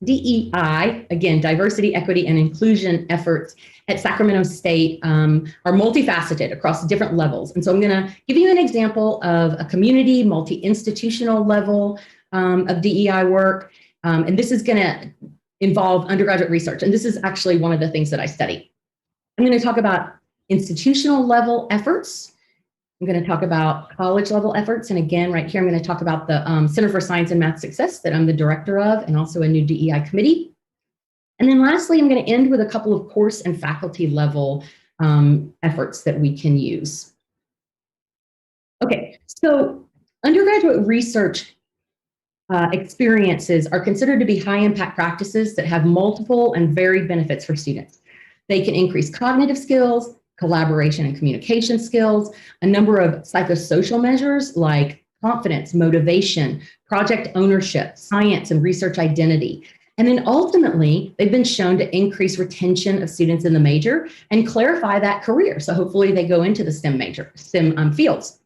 [SPEAKER 3] DEI, again, diversity, equity, and inclusion efforts at Sacramento State are multifaceted across different levels. And so I'm gonna give you an example of a community, multi-institutional level of DEI work. And this is gonna involve undergraduate research. And this is actually one of the things that I study. I'm gonna talk about institutional level efforts. I'm going to talk about college level efforts. And again, right here, I'm going to talk about the Center for Science and Math Success that I'm the director of, and also a new DEI committee. And then lastly, I'm going to end with a couple of course and faculty level efforts that we can use. Okay, so undergraduate research experiences are considered to be high impact practices that have multiple and varied benefits for students. They can increase cognitive skills, collaboration and communication skills, a number of psychosocial measures like confidence, motivation, project ownership, science and research identity. And then ultimately, they've been shown to increase retention of students in the major and clarify that career. So hopefully they go into the STEM fields.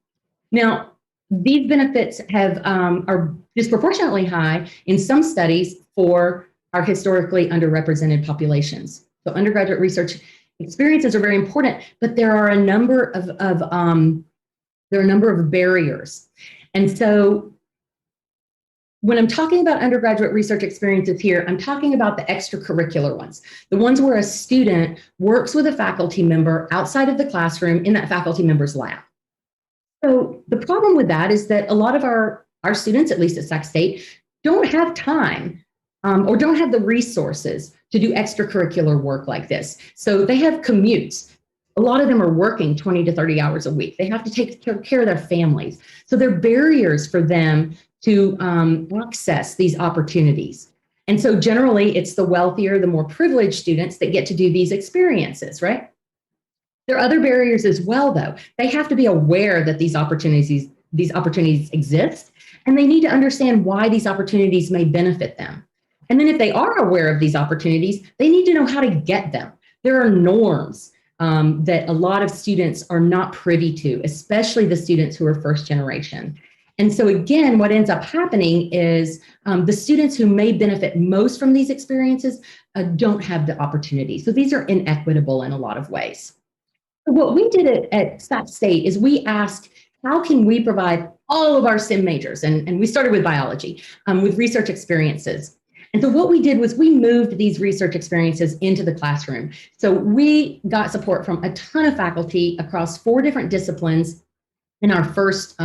[SPEAKER 3] Now, these benefits are disproportionately high in some studies for our historically underrepresented populations. So undergraduate research experiences are very important, but there are a number of barriers. And so when I'm talking about undergraduate research experiences here, I'm talking about the extracurricular ones, the ones where a student works with a faculty member outside of the classroom in that faculty member's lab. So the problem with that is that a lot of our students, at least at Sac State, don't have time or don't have the resources to do extracurricular work like this. So they have commutes. A lot of them are working 20 to 30 hours a week. They have to take care of their families. So there are barriers for them to access these opportunities. And so generally it's the wealthier, the more privileged students that get to do these experiences, right? There are other barriers as well, though. They have to be aware that these opportunities exist, and they need to understand why these opportunities may benefit them. And then if they are aware of these opportunities, they need to know how to get them. There are norms that a lot of students are not privy to, especially the students who are first generation. And so again, what ends up happening is the students who may benefit most from these experiences don't have the opportunity. So these are inequitable in a lot of ways. So what we did at Sac State is we asked, how can we provide all of our STEM majors, and we started with biology, with research experiences. And so what we did was we moved these research experiences into the classroom. So we got support from a ton of faculty across 4 different disciplines in our first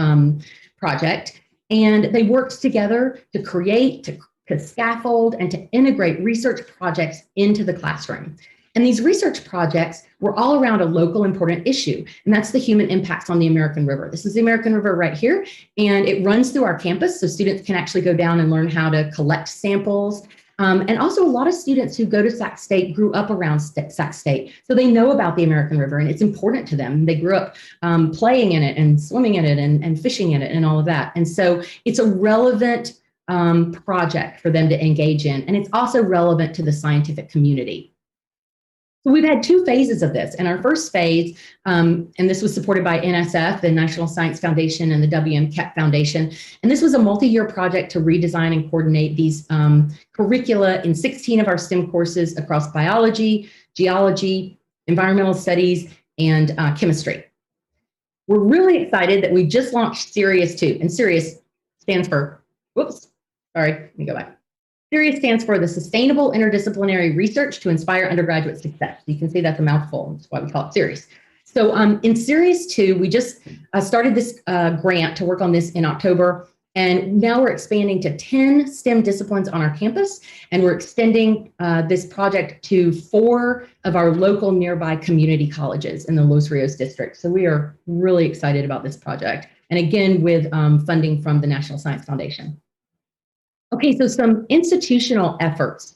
[SPEAKER 3] project. And they worked together to create, to scaffold, and to integrate research projects into the classroom. And these research projects were all around a local important issue, and that's the human impacts on the American River. This is the American River right here, and it runs through our campus, so students can actually go down and learn how to collect samples. And also a lot of students who go to Sac State grew up around Sac State, so they know about the American River and it's important to them. They grew up playing in it and swimming in it and fishing in it and all of that. And so it's a relevant project for them to engage in, and it's also relevant to the scientific community. So we've had two phases of this. In our first phase, and this was supported by NSF, the National Science Foundation, and the WMCAP Foundation. And this was a multi-year project to redesign and coordinate these curricula in 16 of our STEM courses across biology, geology, environmental studies, and chemistry. We're really excited that we just launched Series 2, and Series stands for, let me go back. SERIES stands for the Sustainable Interdisciplinary Research to Inspire Undergraduate Success. You can see that's a mouthful. That's why we call it SERIES. So in Series 2, we just started this grant to work on this in October. And now we're expanding to 10 STEM disciplines on our campus. And we're extending this project to 4 of our local nearby community colleges in the Los Rios district. So we are really excited about this project. And again, with funding from the National Science Foundation. Okay, so some institutional efforts.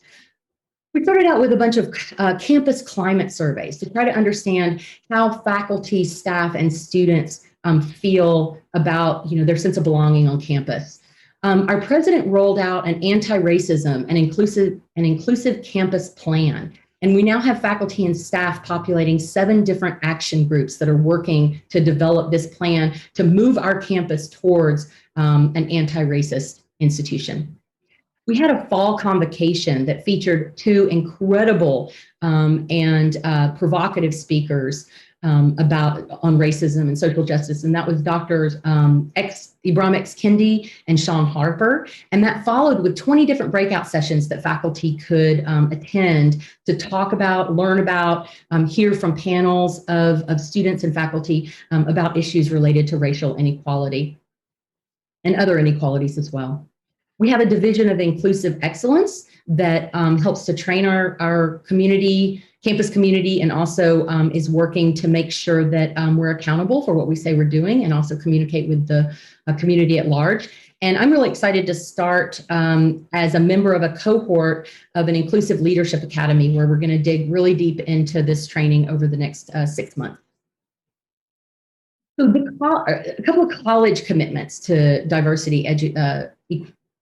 [SPEAKER 3] We started out with a bunch of campus climate surveys to try to understand how faculty, staff, and students feel about their sense of belonging on campus. Our president rolled out an anti-racism and inclusive campus plan. And we now have faculty and staff populating 7 different action groups that are working to develop this plan to move our campus towards an anti-racist institution. We had a fall convocation that featured 2 incredible and provocative speakers on racism and social justice, and that was Drs. Ibram X. Kendi and Sean Harper. And that followed with 20 different breakout sessions that faculty could attend to talk about, learn about, hear from panels of students and faculty about issues related to racial inequality and other inequalities as well. We have a division of inclusive excellence that helps to train our campus community, and also is working to make sure that we're accountable for what we say we're doing, and also communicate with the community at large. And I'm really excited to start as a member of a cohort of an Inclusive Leadership Academy, where we're going to dig really deep into this training over the next 6 months. So a couple of college commitments to diversity,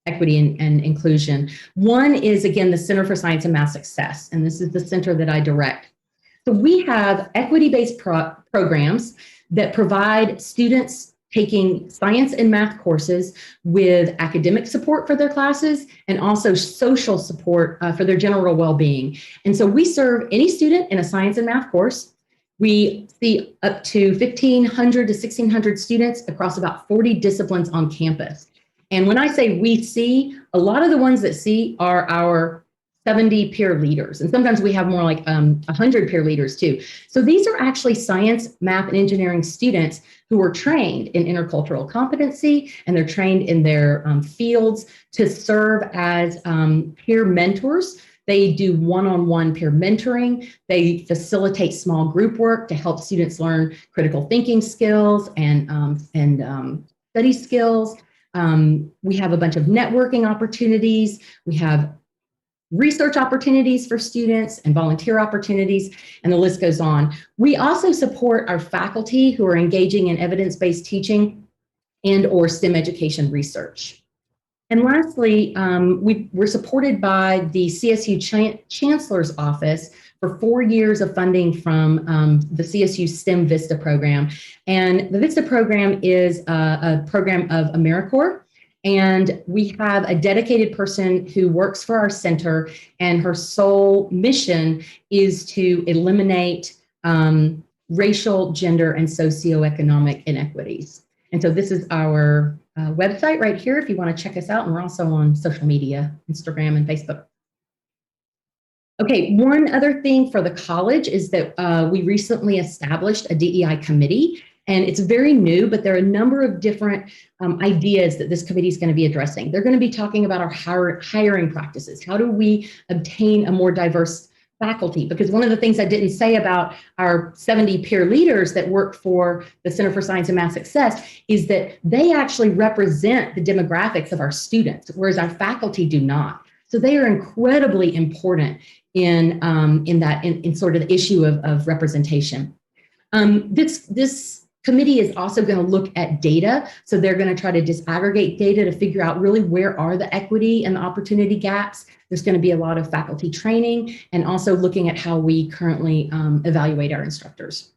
[SPEAKER 3] equity and inclusion. One is, again, the Center for Science and Math Success, and this is the center that I direct. So we have equity-based programs that provide students taking science and math courses with academic support for their classes and also social support for their general well-being. And so we serve any student in a science and math course. We see up to 1,500 to 1,600 students across about 40 disciplines on campus. And when I say we see, a lot of the ones that see are our 70 peer leaders. And sometimes we have more like 100 peer leaders too. So these are actually science, math, and engineering students who are trained in intercultural competency, and they're trained in their fields to serve as peer mentors. They do one-on-one peer mentoring. They facilitate small group work to help students learn critical thinking skills and study skills. We have a bunch of networking opportunities. We have research opportunities for students and volunteer opportunities, and the list goes on. We also support our faculty who are engaging in evidence-based teaching and or STEM education research. And lastly, we're supported by the CSU Chancellor's Office for 4 years of funding from the CSU STEM VISTA program. And the VISTA program is a program of AmeriCorps. And we have a dedicated person who works for our center, and her sole mission is to eliminate racial, gender, and socioeconomic inequities. And so this is our website right here if you want to check us out. And we're also on social media, Instagram and Facebook. Okay, one other thing for the college is that we recently established a DEI committee, and it's very new, but there are a number of different ideas that this committee is going to be addressing. They're going to be talking about our hiring practices. How do we obtain a more diverse faculty, because one of the things I didn't say about our 70 peer leaders that work for the Center for Science and Math Success is that they actually represent the demographics of our students, whereas our faculty do not. So they are incredibly important in sort of the issue of representation. This committee is also going to look at data. So they're going to try to disaggregate data to figure out really where are the equity and the opportunity gaps. There's going to be a lot of faculty training and also looking at how we currently evaluate our instructors.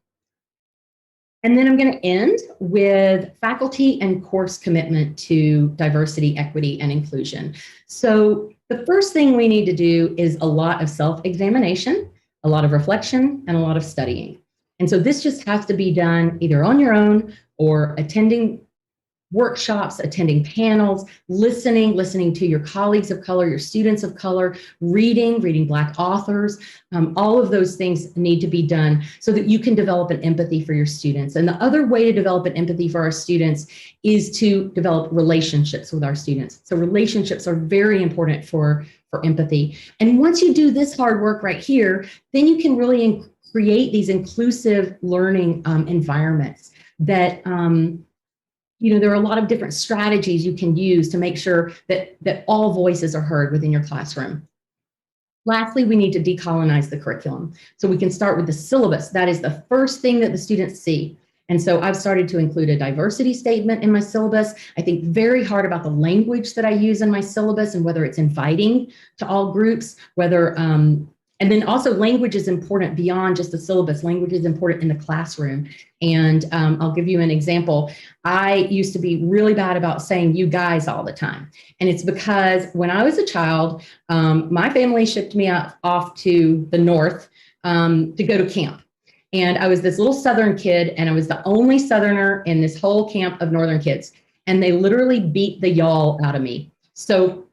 [SPEAKER 3] And then I'm going to end with faculty and course commitment to diversity, equity, and inclusion. So the first thing we need to do is a lot of self-examination, a lot of reflection, and a lot of studying. And so this just has to be done either on your own or attending workshops, attending panels, listening to your colleagues of color, your students of color, reading Black authors. All of those things need to be done so that you can develop an empathy for your students. And the other way to develop an empathy for our students is to develop relationships with our students. So relationships are very important for empathy. And once you do this hard work right here, then you can really create these inclusive learning environments that there are a lot of different strategies you can use to make sure that all voices are heard within your classroom. Lastly, we need to decolonize the curriculum. So we can start with the syllabus. That is the first thing that the students see. And so I've started to include a diversity statement in my syllabus. I think very hard about the language that I use in my syllabus and whether it's inviting to all groups, whether and then also language is important beyond just the syllabus. Language is important in the classroom. And I'll give you an example. I used to be really bad about saying you guys all the time. And it's because when I was a child, my family shipped me off to the north to go to camp. And I was this little Southern kid, and I was the only Southerner in this whole camp of Northern kids. And they literally beat the y'all out of me. So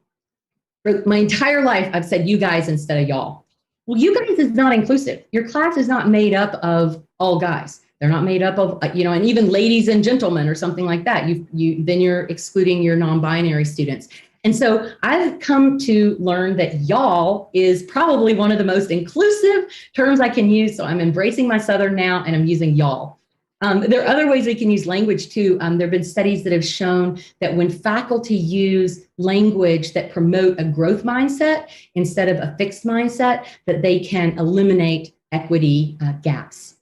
[SPEAKER 3] for my entire life, I've said you guys instead of y'all. Well, you guys is not inclusive. Your class is not made up of all guys. They're not made up of, and even ladies and gentlemen or something like that. Then you're excluding your non-binary students. And so I've come to learn that y'all is probably one of the most inclusive terms I can use. So I'm embracing my Southern now, and I'm using y'all. There are other ways we can use language too. There have been studies that have shown that when faculty use language that promote a growth mindset instead of a fixed mindset, that they can eliminate equity gaps.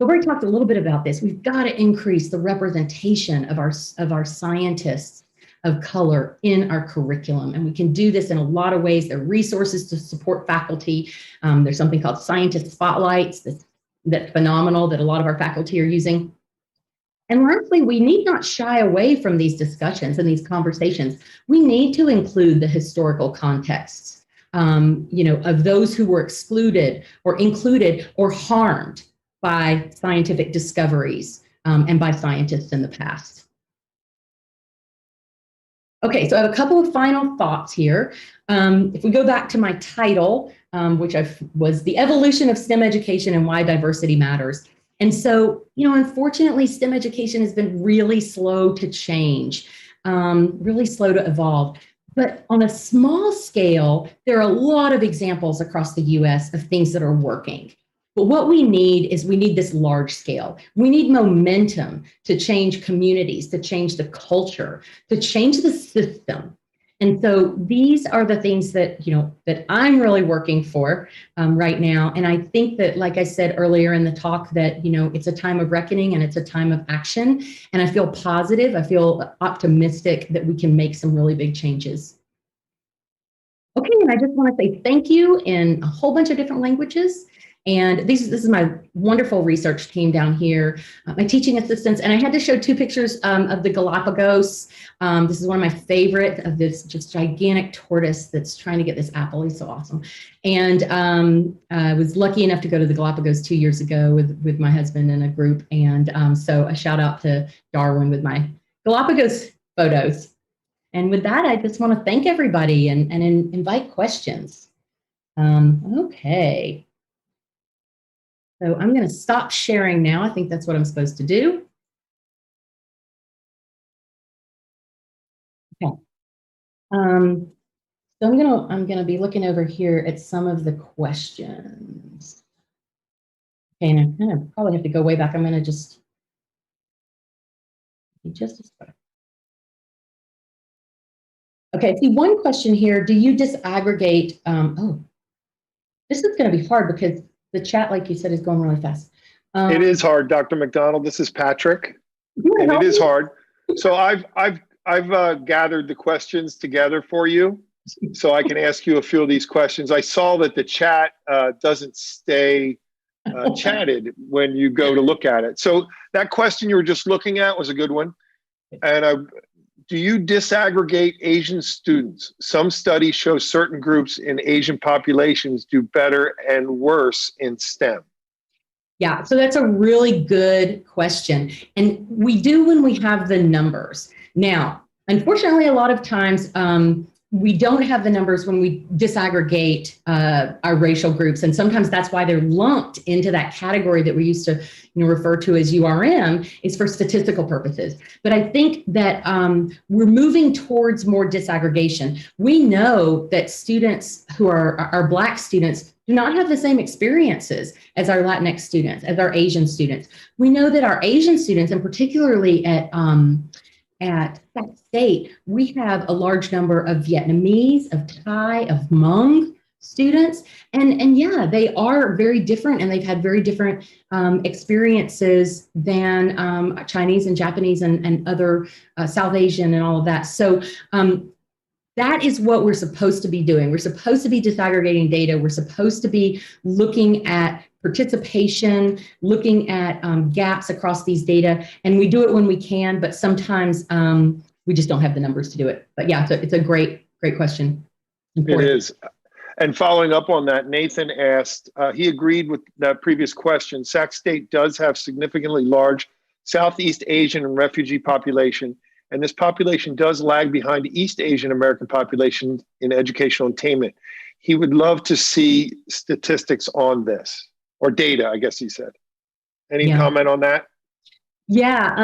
[SPEAKER 3] So we already talked a little bit about this. We've got to increase the representation of our scientists of color in our curriculum. And we can do this in a lot of ways. There are resources to support faculty. There's something called Scientist Spotlights that's phenomenal that a lot of our faculty are using. And lastly, we need not shy away from these discussions and these conversations. We need to include the historical contexts, of those who were excluded or included or harmed by scientific discoveries and by scientists in the past. Okay, so I have a couple of final thoughts here. If we go back to my title, which was The Evolution of STEM Education and Why Diversity Matters. And so, unfortunately, STEM education has been really slow to change, really slow to evolve. But on a small scale, there are a lot of examples across the US of things that are working. But what we need is this large scale. We need momentum to change communities, to change the culture, to change the system. And so these are the things that, that I'm really working for right now. And I think that, like I said earlier in the talk, that, it's a time of reckoning and it's a time of action. And I feel positive. I feel optimistic that we can make some really big changes. Okay, and I just want to say thank you in a whole bunch of different languages. And this is my wonderful research team down here, my teaching assistants. And I had to show two pictures of the Galapagos. This is one of my favorite, of this just gigantic tortoise that's trying to get this apple. He's so awesome. And I was lucky enough to go to the Galapagos 2 years ago with my husband and a group. And so a shout out to Darwin with my Galapagos photos. And with that, I just want to thank everybody and invite questions. Okay. So I'm going to stop sharing now. I think that's what I'm supposed to do. Okay. So I'm gonna be looking over here at some of the questions. Okay, and I'm gonna probably have to go way back. I'm gonna just a second. Okay, see one question here. Do you disaggregate? Oh, this is going to be hard because the chat, like you said, is going really fast.
[SPEAKER 1] It is hard, Dr. McDonald. This is Patrick, and it is hard. So I've gathered the questions together for you, so I can ask you a few of these questions. I saw that the chat doesn't stay chatted when you go to look at it. So that question you were just looking at was a good one. And do you disaggregate Asian students? Some studies show certain groups in Asian populations do better and worse in STEM.
[SPEAKER 3] Yeah, so that's a really good question. And we do when we have the numbers. Now, unfortunately, a lot of times we don't have the numbers when we disaggregate our racial groups. And sometimes that's why they're lumped into that category that we used to refer to as URM, is for statistical purposes. But I think that we're moving towards more disaggregation. We know that students who are our Black students do not have the same experiences as our Latinx students, as our Asian students. We know that our Asian students, and particularly at Sac State, we have a large number of Vietnamese, of Thai, of Hmong students. And yeah, they are very different, and they've had very different experiences than Chinese and Japanese and other South Asian and all of that. So that is what we're supposed to be doing. We're supposed to be disaggregating data. We're supposed to be looking at participation, looking at gaps across these data. And we do it when we can, but sometimes we just don't have the numbers to do it. But yeah, it's a great question. Important.
[SPEAKER 1] It is. And following up on that, Nathan asked, he agreed with that previous question. Sac State does have significantly large Southeast Asian and refugee population, and this population does lag behind East Asian American population in educational attainment. He would love to see statistics on this, or data, I guess he said. Any comment on that?
[SPEAKER 3] Yeah,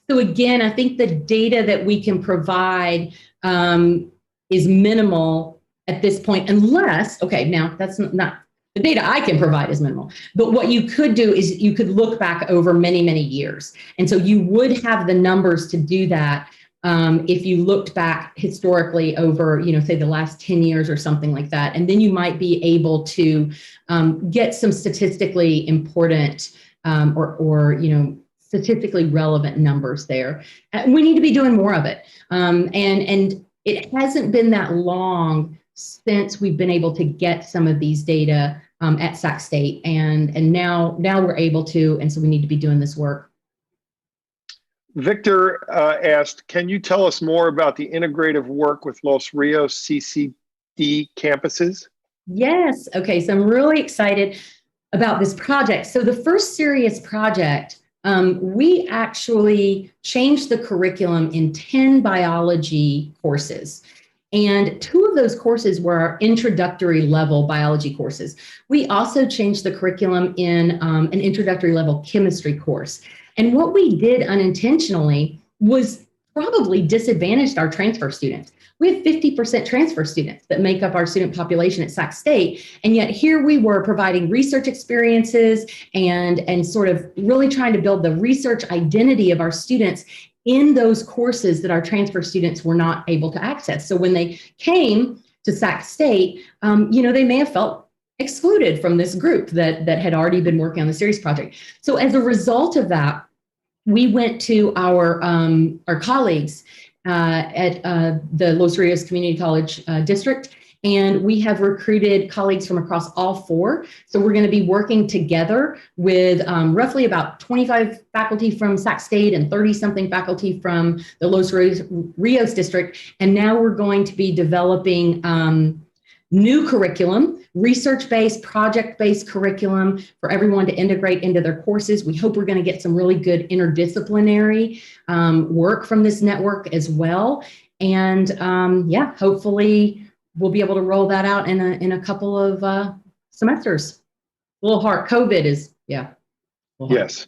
[SPEAKER 3] so again, I think the data that we can provide is minimal at this point, unless, okay, now that's not the data I can provide is minimal, but what you could do is you could look back over many, many years. And so you would have the numbers to do that if you looked back historically over, say the last 10 years or something like that. And then you might be able to get some statistically important or statistically relevant numbers there. We need to be doing more of it. And it hasn't been that long since we've been able to get some of these data at Sac State, and now we're able to, and so we need to be doing this work.
[SPEAKER 1] Victor asked, can you tell us more about the integrative work with Los Rios CCD campuses?
[SPEAKER 3] Yes, okay, so I'm really excited about this project. So the first serious project, we actually changed the curriculum in 10 biology courses. And 2 of those courses were our introductory level biology courses. We also changed the curriculum in an introductory level chemistry course. And what we did unintentionally was probably disadvantaged our transfer students. We have 50% transfer students that make up our student population at Sac State. And yet here we were providing research experiences and sort of really trying to build the research identity of our students in those courses that our transfer students were not able to access. So when they came to Sac State, they may have felt excluded from this group that had already been working on the series project. So as a result of that, we went to our colleagues at the Los Rios Community College District, and we have recruited colleagues from across all 4. So we're going to be working together with roughly about 25 faculty from Sac State and 30-something faculty from the Los Rios District. And now we're going to be developing new curriculum, research-based, project-based curriculum for everyone to integrate into their courses. We hope we're going to get some really good interdisciplinary work from this network as well. And hopefully we'll be able to roll that out in a couple of semesters. A little hard. COVID is, yeah.
[SPEAKER 1] Yes.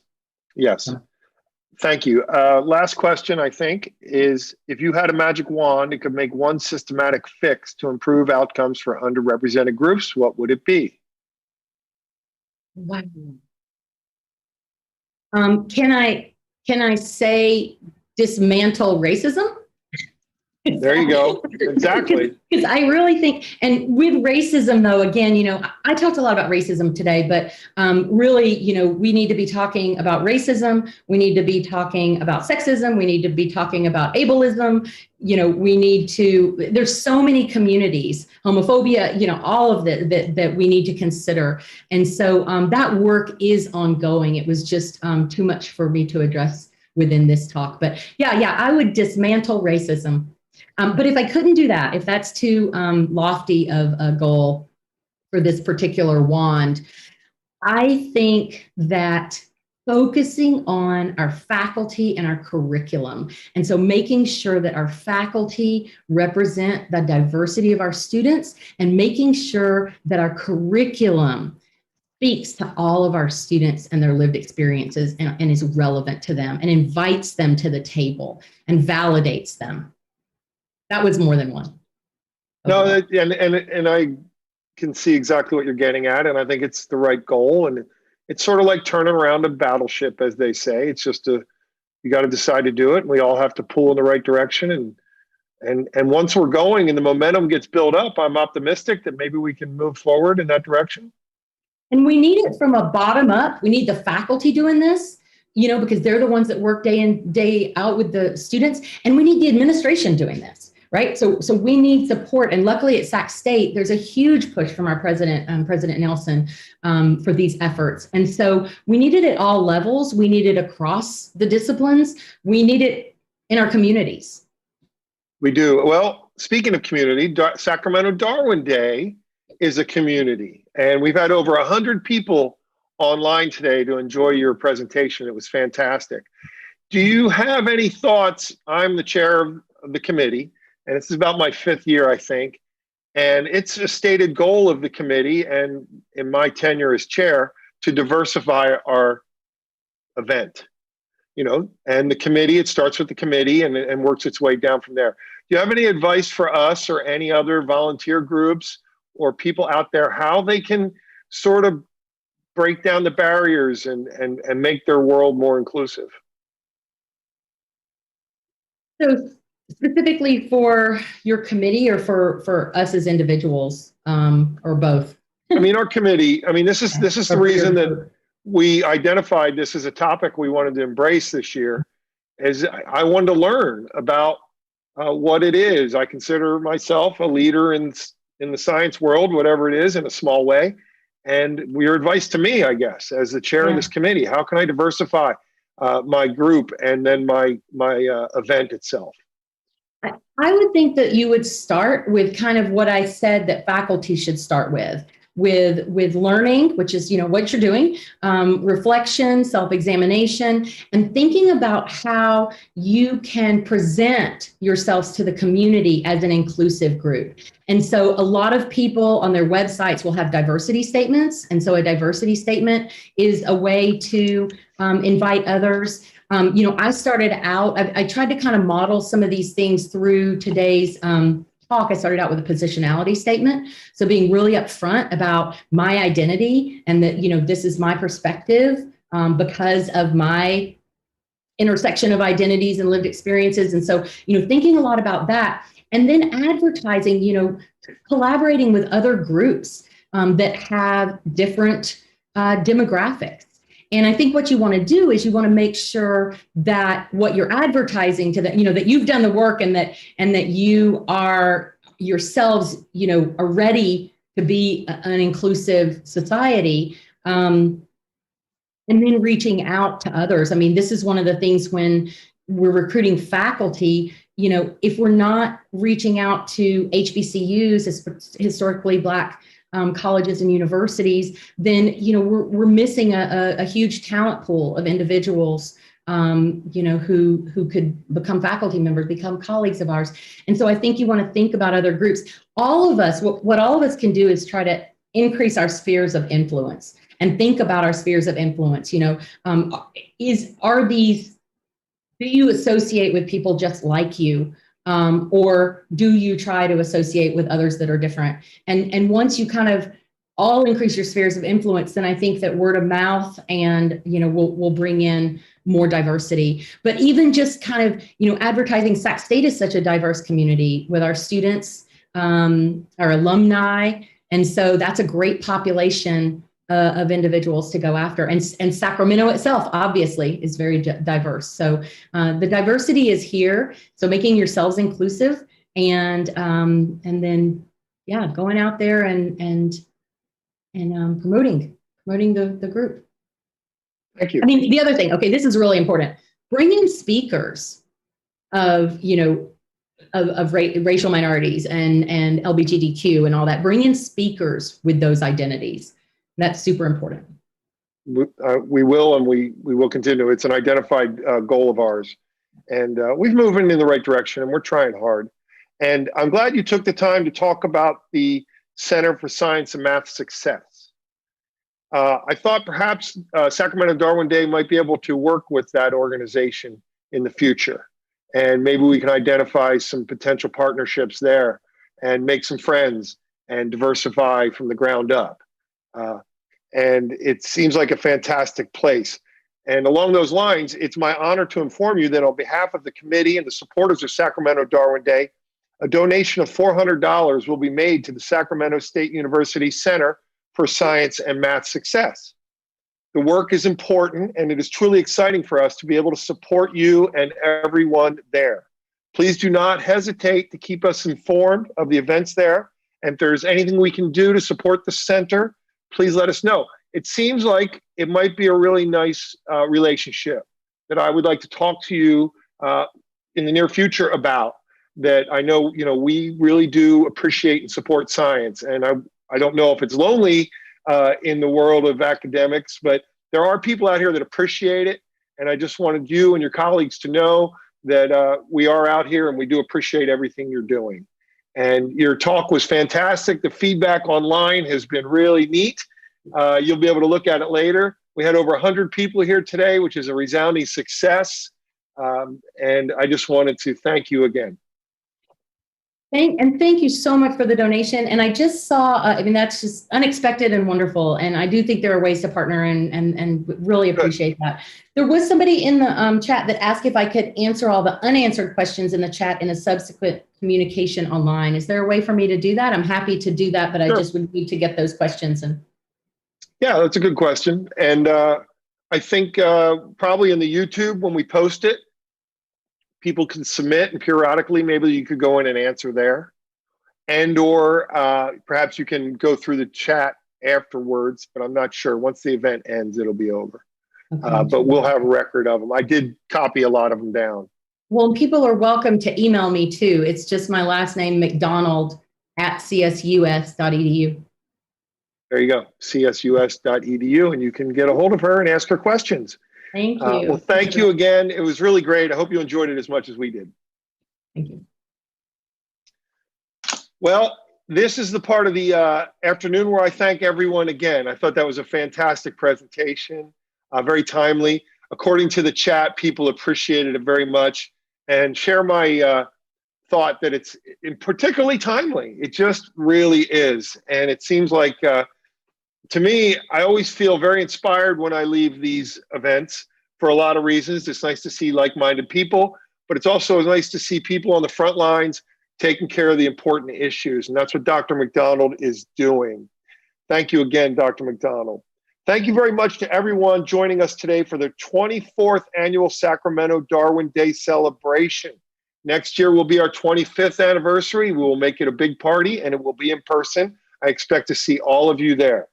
[SPEAKER 1] Thank you. Last question, I think, is if you had a magic wand, it could make one systematic fix to improve outcomes for underrepresented groups, what would it be?
[SPEAKER 3] Wow. Can I say dismantle racism?
[SPEAKER 1] There you go. Exactly.
[SPEAKER 3] Because I really think, and with racism, though, again, I talked a lot about racism today, but really, we need to be talking about racism. We need to be talking about sexism. We need to be talking about ableism. There's so many communities, homophobia, all of that we need to consider. And so that work is ongoing. It was just too much for me to address within this talk. But yeah, I would dismantle racism. But if I couldn't do that, if that's too lofty of a goal for this particular wand, I think that focusing on our faculty and our curriculum, and so making sure that our faculty represent the diversity of our students, and making sure that our curriculum speaks to all of our students and their lived experiences and is relevant to them and invites them to the table and validates them. That was more than one.
[SPEAKER 1] No, and I can see exactly what you're getting at, and I think it's the right goal. And it's sort of like turning around a battleship, as they say. It's just you got to decide to do it, and we all have to pull in the right direction. And once we're going and the momentum gets built up, I'm optimistic that maybe we can move forward in that direction.
[SPEAKER 3] And we need it from a bottom up. We need the faculty doing this, because they're the ones that work day in, day out with the students, and we need the administration doing this. Right. So we need support. And luckily at Sac State, there's a huge push from our president, President Nelson, for these efforts. And so we need it at all levels. We need it across the disciplines. We need it in our communities.
[SPEAKER 1] We do. Well, speaking of community, Sacramento Darwin Day is a community. And we've had over 100 people online today to enjoy your presentation. It was fantastic. Do you have any thoughts? I'm the chair of the committee. And this is about my 5th year, I think. And it's a stated goal of the committee and in my tenure as chair to diversify our event. And the committee, it starts with the committee and works its way down from there. Do you have any advice for us or any other volunteer groups or people out there how they can sort of break down the barriers and make their world more inclusive?
[SPEAKER 3] So specifically for your committee or for us as individuals, or both?
[SPEAKER 1] I mean, our committee, this is the reason that we identified this as a topic we wanted to embrace this year, is I wanted to learn about what it is. I consider myself a leader in the science world, whatever it is, in a small way. And your advice to me, I guess, as the chair of this committee, how can I diversify my group and then my event itself?
[SPEAKER 3] I would think that you would start with kind of what I said that faculty should start with learning, which is, what you're doing, reflection, self-examination, and thinking about how you can present yourselves to the community as an inclusive group. And so a lot of people on their websites will have diversity statements. And so a diversity statement is a way to invite others. I started out, I tried to kind of model some of these things through today's talk. I started out with a positionality statement. So being really upfront about my identity and that, this is my perspective because of my intersection of identities and lived experiences. And so, thinking a lot about that, and then advertising, collaborating with other groups that have different demographics. And I think what you want to do is you want to make sure that what you're advertising to that, that you've done the work and that you are yourselves, are ready to be an inclusive society. And then reaching out to others. This is one of the things when we're recruiting faculty, if we're not reaching out to HBCUs, historically Black colleges and universities, then we're missing a huge talent pool of individuals who could become faculty members, become colleagues of ours. And so I think you want to think about other groups. All of us, what all of us can do is try to increase our spheres of influence and think about our spheres of influence. Are these Do you associate with people just like you? Or do you try to associate with others that are different? And once you kind of all increase your spheres of influence, then I think that word of mouth and, will bring in more diversity. But even just kind of, advertising Sac State is such a diverse community with our students, our alumni. And so that's a great population of individuals to go after. And Sacramento itself, obviously, is very diverse. So the diversity is here. So making yourselves inclusive and then, going out there and promoting the group.
[SPEAKER 1] Thank you.
[SPEAKER 3] I mean, the other thing, okay, this is really important. Bring in speakers of, of racial minorities and LGBTQ and all that. Bring in speakers with those identities. That's super important.
[SPEAKER 1] We will, and we will continue. It's an identified goal of ours. And we've moving in the right direction, and we're trying hard. And I'm glad you took the time to talk about the Center for Science and Math Success. I thought perhaps Sacramento Darwin Day might be able to work with that organization in the future. And maybe we can identify some potential partnerships there and make some friends and diversify from the ground up. And it seems like a fantastic place. And along those lines, it's my honor to inform you that on behalf of the committee and the supporters of Sacramento Darwin Day, a donation of $400 will be made to the Sacramento State University Center for Science and Math Success. The work is important, and it is truly exciting for us to be able to support you and everyone there. Please do not hesitate to keep us informed of the events there. And if there's anything we can do to support the center, please let us know. It seems like it might be a really nice relationship that I would like to talk to you in the near future about. That I know, we really do appreciate and support science. And I don't know if it's lonely in the world of academics, but there are people out here that appreciate it. And I just wanted you and your colleagues to know that we are out here and we do appreciate everything you're doing. And your talk was fantastic. The feedback online has been really neat. You'll be able to look at it later. We had over 100 people here today, which is a resounding success. And I just wanted to thank you again.
[SPEAKER 3] Thank you so much for the donation. And I just saw, that's just unexpected and wonderful. And I do think there are ways to partner and really appreciate that. There was somebody in the chat that asked if I could answer all the unanswered questions in the chat in a subsequent communication online. Is there a way for me to do that? I'm happy to do that, but sure. I just would need to get those questions.
[SPEAKER 1] Yeah, that's a good question. And I think probably in the YouTube, when we post it, people can submit, and periodically maybe you could go in and answer there. And or perhaps you can go through the chat afterwards, but I'm not sure. Once the event ends, it'll be over. Okay. But we'll have a record of them. I did copy a lot of them down.
[SPEAKER 3] Well, people are welcome to email me too. It's just my last name, McDonald@csus.edu.
[SPEAKER 1] There you go, csus.edu, and you can get a hold of her and ask her questions.
[SPEAKER 3] Thank you.
[SPEAKER 1] Well, thank you again. It was really great. I hope you enjoyed it as much as we did.
[SPEAKER 3] Thank you.
[SPEAKER 1] Well, this is the part of the afternoon where I thank everyone again. I thought that was a fantastic presentation, very timely. According to the chat, people appreciated it very much, and share my thought that it's particularly timely. It just really is. And it seems like, to me, I always feel very inspired when I leave these events for a lot of reasons. It's nice to see like-minded people, but it's also nice to see people on the front lines taking care of the important issues. And that's what Dr. McDonald is doing. Thank you again, Dr. McDonald. Thank you very much to everyone joining us today for the 24th annual Sacramento Darwin Day celebration. Next year will be our 25th anniversary. We will make it a big party, and it will be in person. I expect to see all of you there.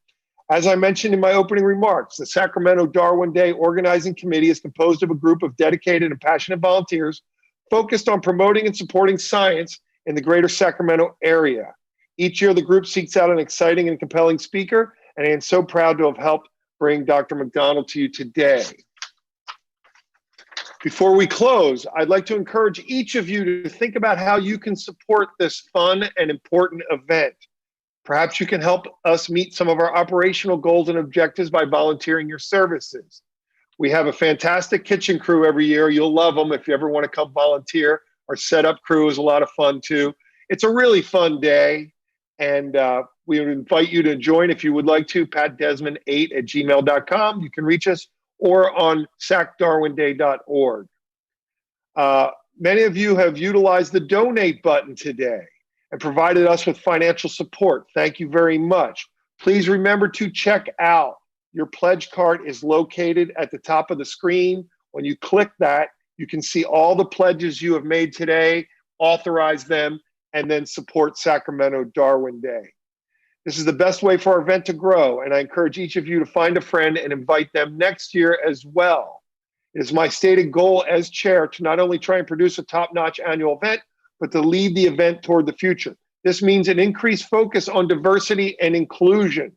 [SPEAKER 1] As I mentioned in my opening remarks, the Sacramento Darwin Day Organizing Committee is composed of a group of dedicated and passionate volunteers focused on promoting and supporting science in the greater Sacramento area. Each year, the group seeks out an exciting and compelling speaker, and I am so proud to have helped bring Dr. McDonald to you today. Before we close, I'd like to encourage each of you to think about how you can support this fun and important event. Perhaps you can help us meet some of our operational goals and objectives by volunteering your services. We have a fantastic kitchen crew every year. You'll love them if you ever want to come volunteer. Our setup crew is a lot of fun too. It's a really fun day, and we would invite you to join if you would like to. patdesmond8@gmail.com. You can reach us, or on sacdarwinday.org. Many of you have utilized the donate button today and provided us with financial support. Thank you very much. Please remember to check out. Your pledge card is located at the top of the screen. When you click that, you can see all the pledges you have made today, authorize them, and then support Sacramento Darwin Day. This is the best way for our event to grow, and I encourage each of you to find a friend and invite them next year as well. It is my stated goal as chair to not only try and produce a top-notch annual event, but to lead the event toward the future. This means an increased focus on diversity and inclusion.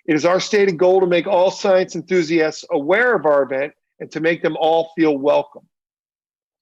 [SPEAKER 1] It is our stated goal to make all science enthusiasts aware of our event and to make them all feel welcome.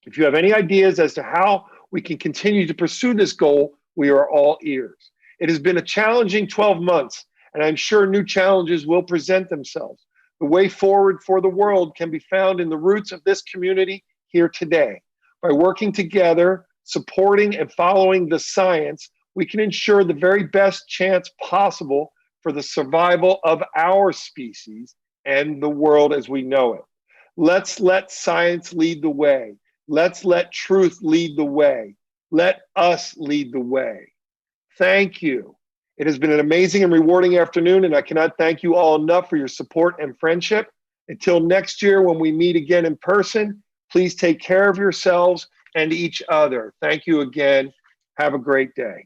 [SPEAKER 1] If you have any ideas as to how we can continue to pursue this goal, we are all ears. It has been a challenging 12 months, and I'm sure new challenges will present themselves. The way forward for the world can be found in the roots of this community here today. By working together, supporting and following the science, we can ensure the very best chance possible for the survival of our species and the world as we know it. Let's let science lead the way. Let's let truth lead the way. Let us lead the way. Thank you. It has been an amazing and rewarding afternoon, and I cannot thank you all enough for your support and friendship. Until next year when we meet again in person, please take care of yourselves and each other. Thank you again. Have a great day.